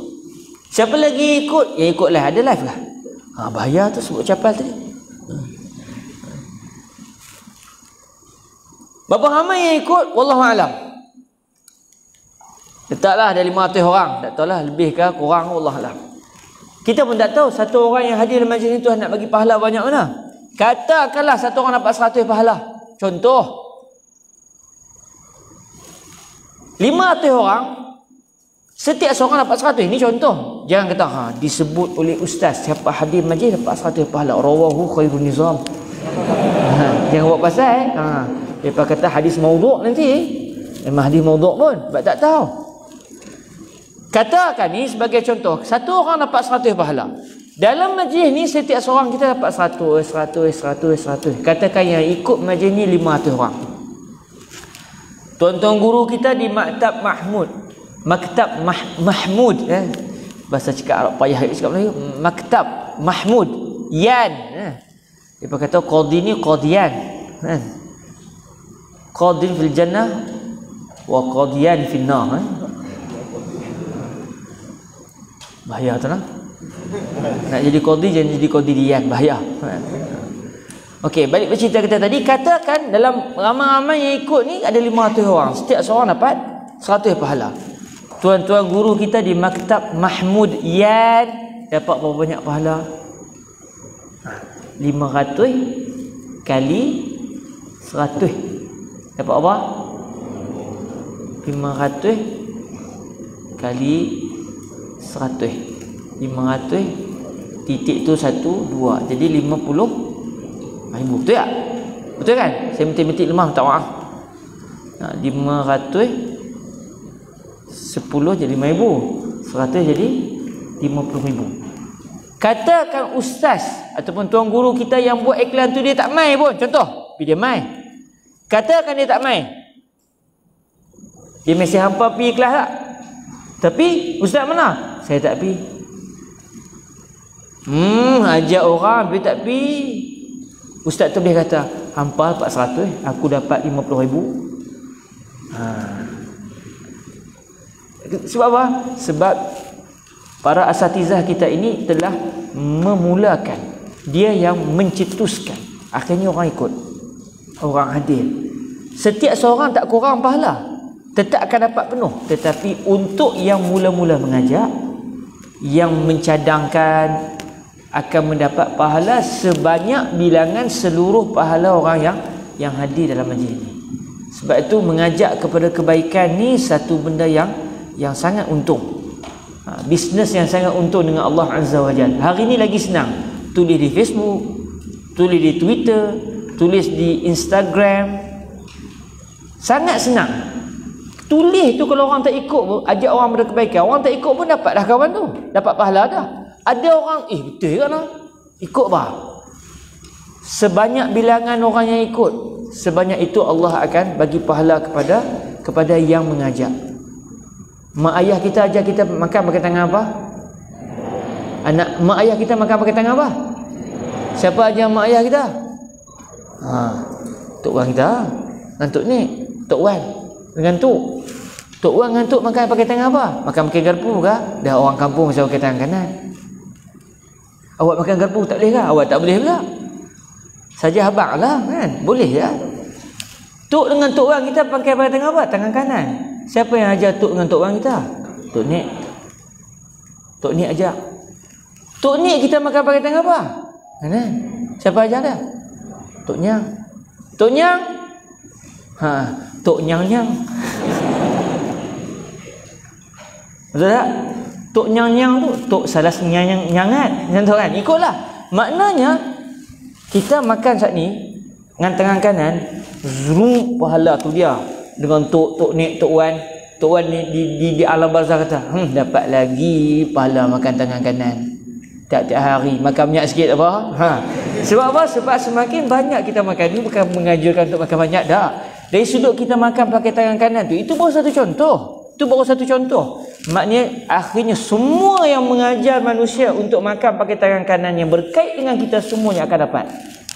Siapa lagi ikut? Yang ikutlah, ada live lah. Bahaya tu sebut capal tadi. Berapa ramai yang ikut? Wallahualam. Letaklah ada 500 orang. Tak tahulah lebih ke kurang, wallahualam. Kita pun tak tahu satu orang yang hadir dalam majlis itu nak bagi pahala banyak mana. Katakanlah satu orang dapat 100 pahala. Contoh. 500 orang, setiap seorang dapat 100. Ini contoh. Jangan kata disebut oleh ustaz siapa hadir majlis dapat 100 pahala. Rawahu khairun nizam. Jangan buat pasal Lepas kata hadis maudhu' nanti. Memang hadis maudhu' pun sebab tak tahu. Katakan ni sebagai contoh, satu orang dapat 100 pahala. Dalam majlis ni setiap seorang kita dapat 100. Katakan yang ikut majlis ni 500 orang. Tuan-tuan guru kita di Maktab Mahmud, bahasa cakap Arab payah cakap Melayu. Maktab Mahmud Yan. Dia kata qadi ni qadiyan. Qadin fil jannah wa qadiyan fil nar. Bahaya tu lah. Nak jadi qadi jangan jadi qadi dian, bahaya. Okey, balik ke cerita kita tadi. Katakan dalam ramai-ramai yang ikut ni ada 500 orang. Setiap seorang dapat 100 pahala. Tuan-tuan guru kita di Maktab Mahmud Yan dapat berapa banyak pahala? 500 kali 100. Dapat apa? 500 kali 100. 500 titik tu 1, 2. Jadi 50,000. Betul tak? Betul kan? Saya matematik lemah, minta maaf. 510 jadi 5,000. 100 jadi 50,000. Katakan ustaz ataupun tuan guru kita yang buat iklan tu dia tak mai pun, contoh, dia mai. Katakan dia tak mai, dia mesti hampa pergi kelas tak? Tapi ustaz mana? Saya tak pergi. Ajak orang pergi tak pergi. Ustaz tu boleh kata, hampa dapat 100, aku dapat 50,000. Sebab apa? Sebab para asatizah kita ini telah memulakan, dia yang mencetuskan. Akhirnya orang ikut, orang hadir. Setiap seorang tak kurang pahala, tetap akan dapat penuh. Tetapi untuk yang mula-mula mengajak, yang mencadangkan, akan mendapat pahala sebanyak bilangan seluruh pahala orang yang hadir dalam majlis ini. Sebab itu mengajak kepada kebaikan ni satu benda yang sangat untung. Bisnes yang sangat untung dengan Allah Azza wa Jalla. Hari ni lagi senang. Tulis di Facebook, tulis di Twitter, tulis di Instagram. Sangat senang. Tulis tu kalau orang tak ikut pun, ajak orang pada kebaikan, orang tak ikut pun dapat dah kawan tu. Dapat pahala dah. Ada orang, betul kan? Ikut bah. Sebanyak bilangan orang yang ikut, sebanyak itu Allah akan bagi pahala kepada yang mengajak. Mak ayah kita ajar kita makan pakai tangan apa? Mak ayah kita makan pakai tangan apa? Siapa ajar mak ayah kita? Tok Wan kita. Ngantuk ni, Tok Wan ngantuk. Tok Wan ngantuk makan pakai tangan apa? Makan pakai garpu ke? Dah orang kampung mesti pakai tangan kanan. Awak makan garpu tak boleh ke? Awak tak boleh pula. Saja abang lah kan? Boleh ya? Tok dengan Tok Wan kita pakai tangan apa? Tangan kanan. Siapa yang ajar Tok dengan Tok Wan kita? Tok Nik. Tok Nik ajar. Tok Nik kita makan pakai tangan apa? Kanan. Siapa ajar dia? Tok Nyang. Tok Nyang? Tok Nyang-Nyang. Betul tak? Tok Nyang-Nyang tu, Tok salah nyangat. Contoh kan? Ikutlah. Maknanya kita makan saat ni dengan tangan kanan, zoom pahala tu dia. Dengan Tok Nik, Tok Wan ni di alam barzah kata, dapat lagi pahala makan tangan kanan. Tiap-tiap hari makan banyak sikit apa? Sebab apa? Sebab semakin banyak kita makan ni, bukan mengajarkan untuk makan banyak dah. Dari sudut kita makan pakai tangan kanan tu, itu baru satu contoh. Itu baru satu contoh. Maknanya akhirnya semua yang mengajar manusia untuk makan pakai tangan kanan yang berkait dengan kita semuanya akan dapat.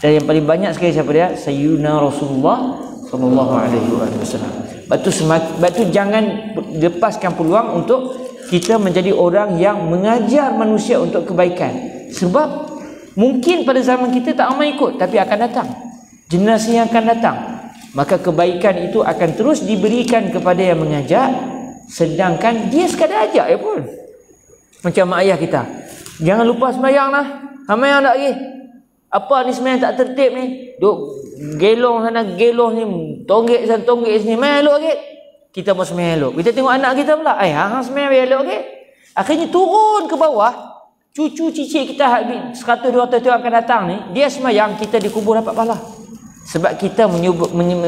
Dan yang paling banyak sekali siapa dia? Sayyidina Rasulullah sallallahu alaihi wasallam. Sebab tu jangan lepaskan peluang untuk kita menjadi orang yang mengajar manusia untuk kebaikan. Sebab mungkin pada zaman kita tak ramai ikut, tapi akan datang generasi yang akan datang, maka kebaikan itu akan terus diberikan kepada yang mengajak, sedangkan dia sekadar ajak pun. Macam mak ayah kita, jangan lupa sembahyang lah. Ramai yang tak lagi. Apa ni sembahyang tak tertib ni? Duk gelong sana gelong ni, tonggek sana tonggek sini, main elok sikit. Kita mau sembahyang elok. Kita tengok anak kita pula, hang sembahyang elok sikit. Akhirnya turun ke bawah, cucu cicit kita 100-200 tahun akan datang ni, dia sembahyang, kita dikubur dapat pahala. Sebab kita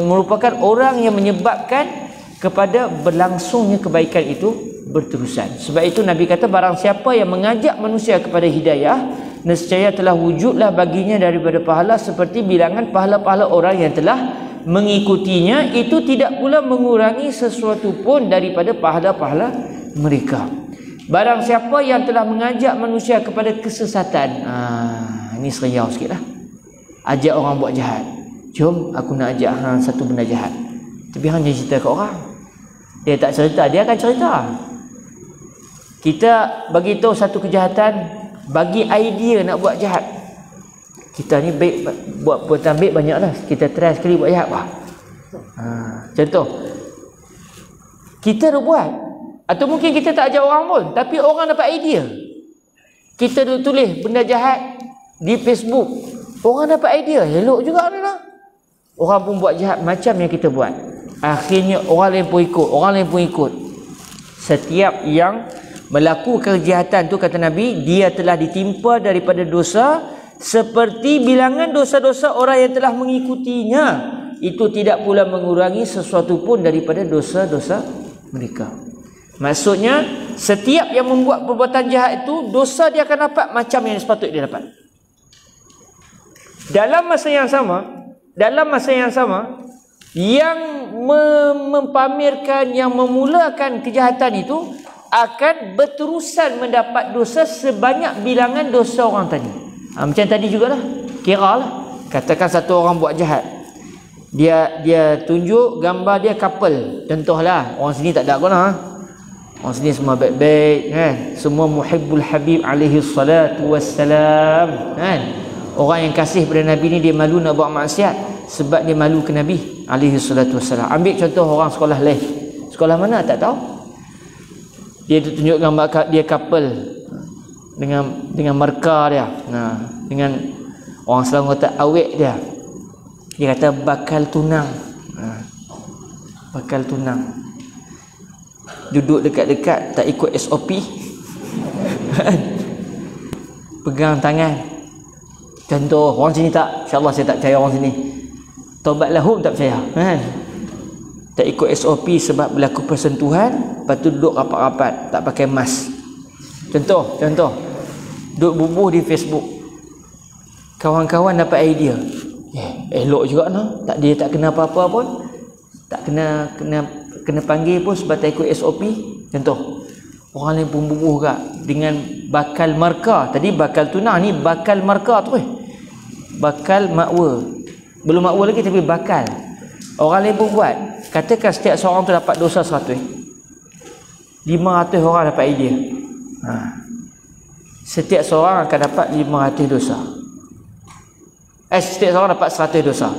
merupakan orang yang menyebabkan kepada berlangsungnya kebaikan itu berterusan. Sebab itu Nabi kata, barang siapa yang mengajak manusia kepada hidayah, nescaya telah wujudlah baginya daripada pahala seperti bilangan pahala-pahala orang yang telah mengikutinya. Itu tidak pula mengurangi sesuatu pun daripada pahala-pahala mereka. Barang siapa yang telah mengajak manusia kepada kesesatan, ini seriau sikit lah. Ajak orang buat jahat. Jom aku nak ajak hang satu benda jahat, tapi hang jangan cerita ke orang. Dia tak cerita, dia akan cerita. Kita bagi tahu satu kejahatan, bagi idea nak buat jahat. Kita ni baik, buat baik banyak lah. Kita try sekali buat jahat apa? Contoh, kita dah buat, atau mungkin kita tak ajak orang pun, tapi orang dapat idea. Kita dah tulis benda jahat di Facebook, orang dapat idea, elok juga ni lah. Orang pun buat jahat macam yang kita buat. Akhirnya orang lain pun ikut, orang lain pun ikut. Setiap yang Melakukan kejahatan tu kata Nabi, dia telah ditimpa daripada dosa seperti bilangan dosa-dosa orang yang telah mengikutinya. Itu tidak pula mengurangi sesuatu pun daripada dosa-dosa mereka. Maksudnya setiap yang membuat perbuatan jahat itu, dosa dia akan dapat macam yang sepatutnya dia dapat. Dalam masa yang sama, yang mempamerkan, yang memulakan kejahatan itu akan berterusan mendapat dosa sebanyak bilangan dosa orang tadi. Macam tadi jugalah, kira lah, katakan satu orang buat jahat, dia tunjuk gambar dia couple, contohlah. Orang sini tak ada kau lah, orang sini semua baik-baik kan, semua muhibbul habib alaihi salatu wassalam kan. Orang yang kasih pada Nabi ni dia malu nak buat maksiat sebab dia malu ke Nabi alaihi salatu wassalam. Ambil contoh orang sekolah lain, sekolah mana tak tahu, dia tunjuk gambar dia couple dengan markah dia, dengan orang Selangor kata awet dia. Dia kata bakal tunang, bakal tunang. Duduk dekat-dekat, tak ikut SOP. Pegang tangan. Contoh, orang sini tak, insyaAllah saya tak percaya orang sini. Taubat lahum tak percaya kan? Tak ikut SOP sebab berlaku persentuhan, lepas tu duduk rapat-rapat, tak pakai mask. Contoh, duduk bubuh di Facebook. Kawan-kawan dapat idea, elok juga no, dia tak kena apa-apa pun, tak kena panggil pun sebab tak ikut SOP. Contoh, orang lain pun bubuh kak dengan bakal markah. Tadi bakal tunang, ni bakal markah tu bakal makwa, belum makwa lagi tapi bakal. Orang lain pun buat. Katakan setiap seorang tu dapat dosa 100, 500 orang dapat idea. Setiap seorang akan dapat 500 dosa. Setiap seorang dapat 100 dosa.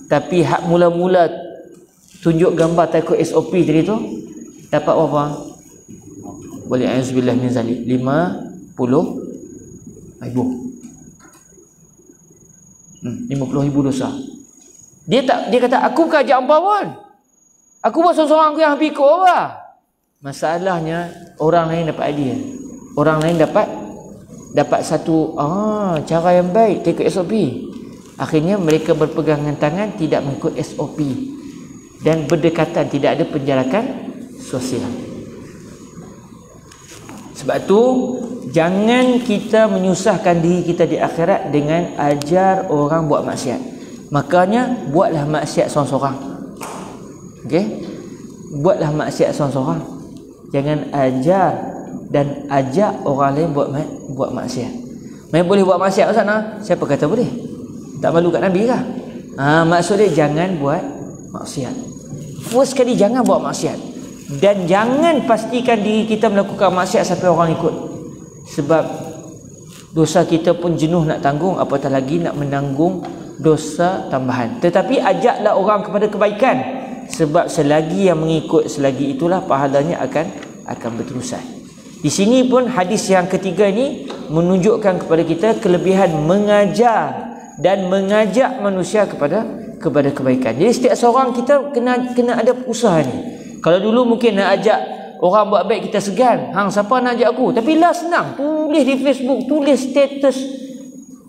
Tapi hak mula-mula tunjuk gambar tak ikut SOP tadi tu dapat berapa? Boleh auzubillah min zalik, 50,000. 50,000 dosa. Dia kata aku bukan ajak hangpa pun, aku buat seorang-seorang aku yang habis ikut apa. Masalahnya orang lain dapat idea, orang lain dapat satu cara yang baik, tak ikut SOP. Akhirnya mereka berpegangan tangan, tidak mengikut SOP dan berdekatan, tidak ada penjarakan sosial. Sebab tu jangan kita menyusahkan diri kita di akhirat dengan ajar orang buat maksiat. Makanya buatlah maksiat seorang-seorang. Okey? Buatlah maksiat seorang-seorang. Jangan ajar dan ajak orang lain buat maksiat. Mereka boleh buat maksiat Ustaz nah? Siapa kata boleh? Tak malu kat Nabi kah? Maksud dia jangan buat maksiat. First sekali jangan buat maksiat. Dan jangan pastikan diri kita melakukan maksiat sampai orang ikut. Sebab dosa kita pun jenuh nak tanggung, apatah lagi nak menanggung dosa tambahan. Tetapi ajaklah orang kepada kebaikan, sebab selagi yang mengikut, selagi itulah pahalanya akan berterusan. Di sini pun hadis yang ketiga ini menunjukkan kepada kita kelebihan mengajar dan mengajak manusia kepada kebaikan. Jadi setiap seorang kita kena ada usaha ni. Kalau dulu mungkin nak ajak orang buat baik kita segan, siapa nak ajak aku? Tapi lah senang, tulis di Facebook, tulis status,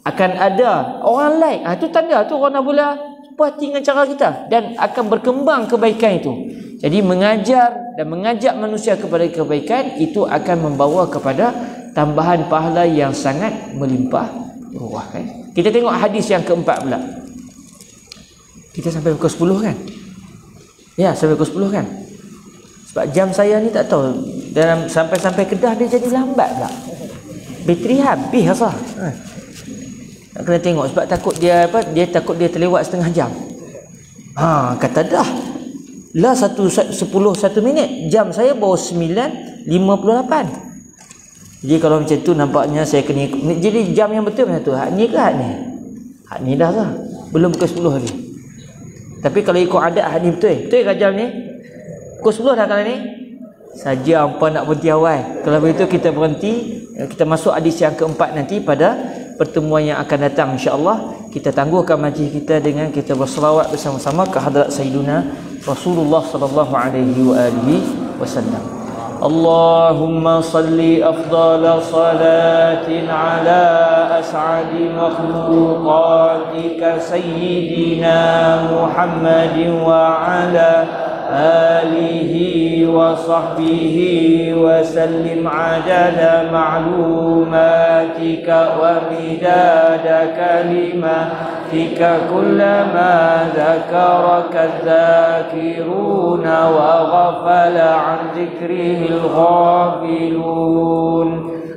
akan ada orang like. Itu tanda tu orang nak boleh puas hati dengan cara kita dan akan berkembang kebaikan itu. Jadi mengajar dan mengajak manusia kepada kebaikan itu akan membawa kepada tambahan pahala yang sangat melimpah ruah kan. Kita tengok hadis yang keempat pula. Kita sampai pukul 10 kan? Ya, sampai pukul 10 kan? Sebab jam saya ni tak tahu, dalam sampai Kedah dia jadi lambat pula. Bateri habis asal. Nak kena tengok sebab takut dia takut dia terlewat setengah jam. Kata dah lah 1 minit, jam saya baru 9.58. Jadi kalau macam tu nampaknya saya kena ikut. Jadi jam yang betul macam tu, hak ni ke hak ni? Hak ni dah lah, belum pukul 10 lagi. Tapi kalau ikut adat hak ni betul ke jam ni? Pukul 10 dah kalau ni? Saja apa nak berhenti awal. Kalau begitu kita berhenti, kita masuk hadis yang keempat nanti pada pertemuan yang akan datang insya-Allah. Kita tangguhkan majlis kita dengan kita berselawat bersama-sama ke hadrat Sayyiduna Rasulullah sallallahu alaihi wasallam. اللهم صل أفضل صلاة على أسعد مخلوقاتك سيدنا محمد وعلى آله وصحبه وسلم عدد معلوماتك ومداد كلماتك كلما ذكرك الذاكرون وغفل عن ذكره الغافلون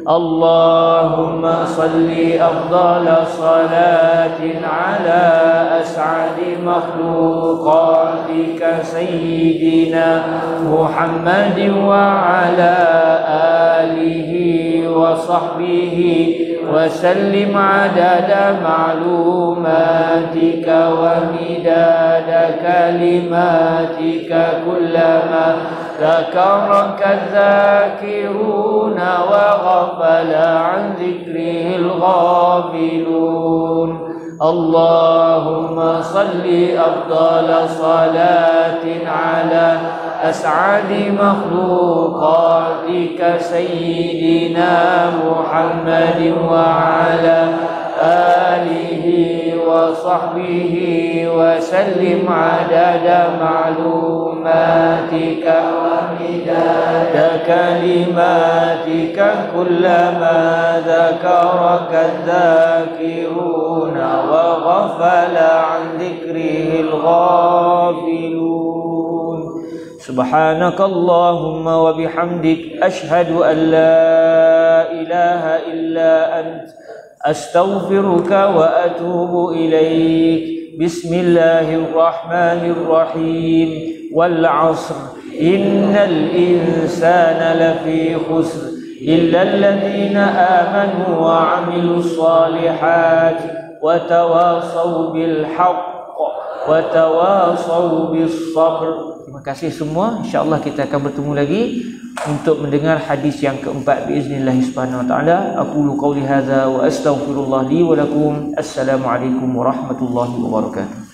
اللهم صل أفضل صلاة على أسعد مخلوقاتك سيدنا محمد وعلى آله وصحبه وسلم عدد معلوماتك ومداد كلماتك كلما ذكرك الذاكرون وغفل عن ذكره الغافلون اللهم صل أفضل صلاة على أسعد مخلوقاتك سيدنا محمد وعلى آله وصحبه وسلم عدد معلوماتك ومداد كلماتك كلما ذكرك الذاكرون وغفل عن ذكره الغافلون سبحانك اللهم وبحمدك أشهد أن لا إله إلا أنت أستغفرك وأتوب إليك بسم الله الرحمن الرحيم والعصر إن الإنسان لفي خسر إلا الذين آمنوا وعملوا الصالحات وتواصوا بالحق وتواصوا بالصبر. Terima kasih semua. InsyaAllah kita akan bertemu lagi untuk mendengar hadis yang keempat biiznillah subhanahu wa ta'ala. Aqulu qawli hadza wa astaghfirullah li wa lakum. Assalamualaikum warahmatullahi wabarakatuh.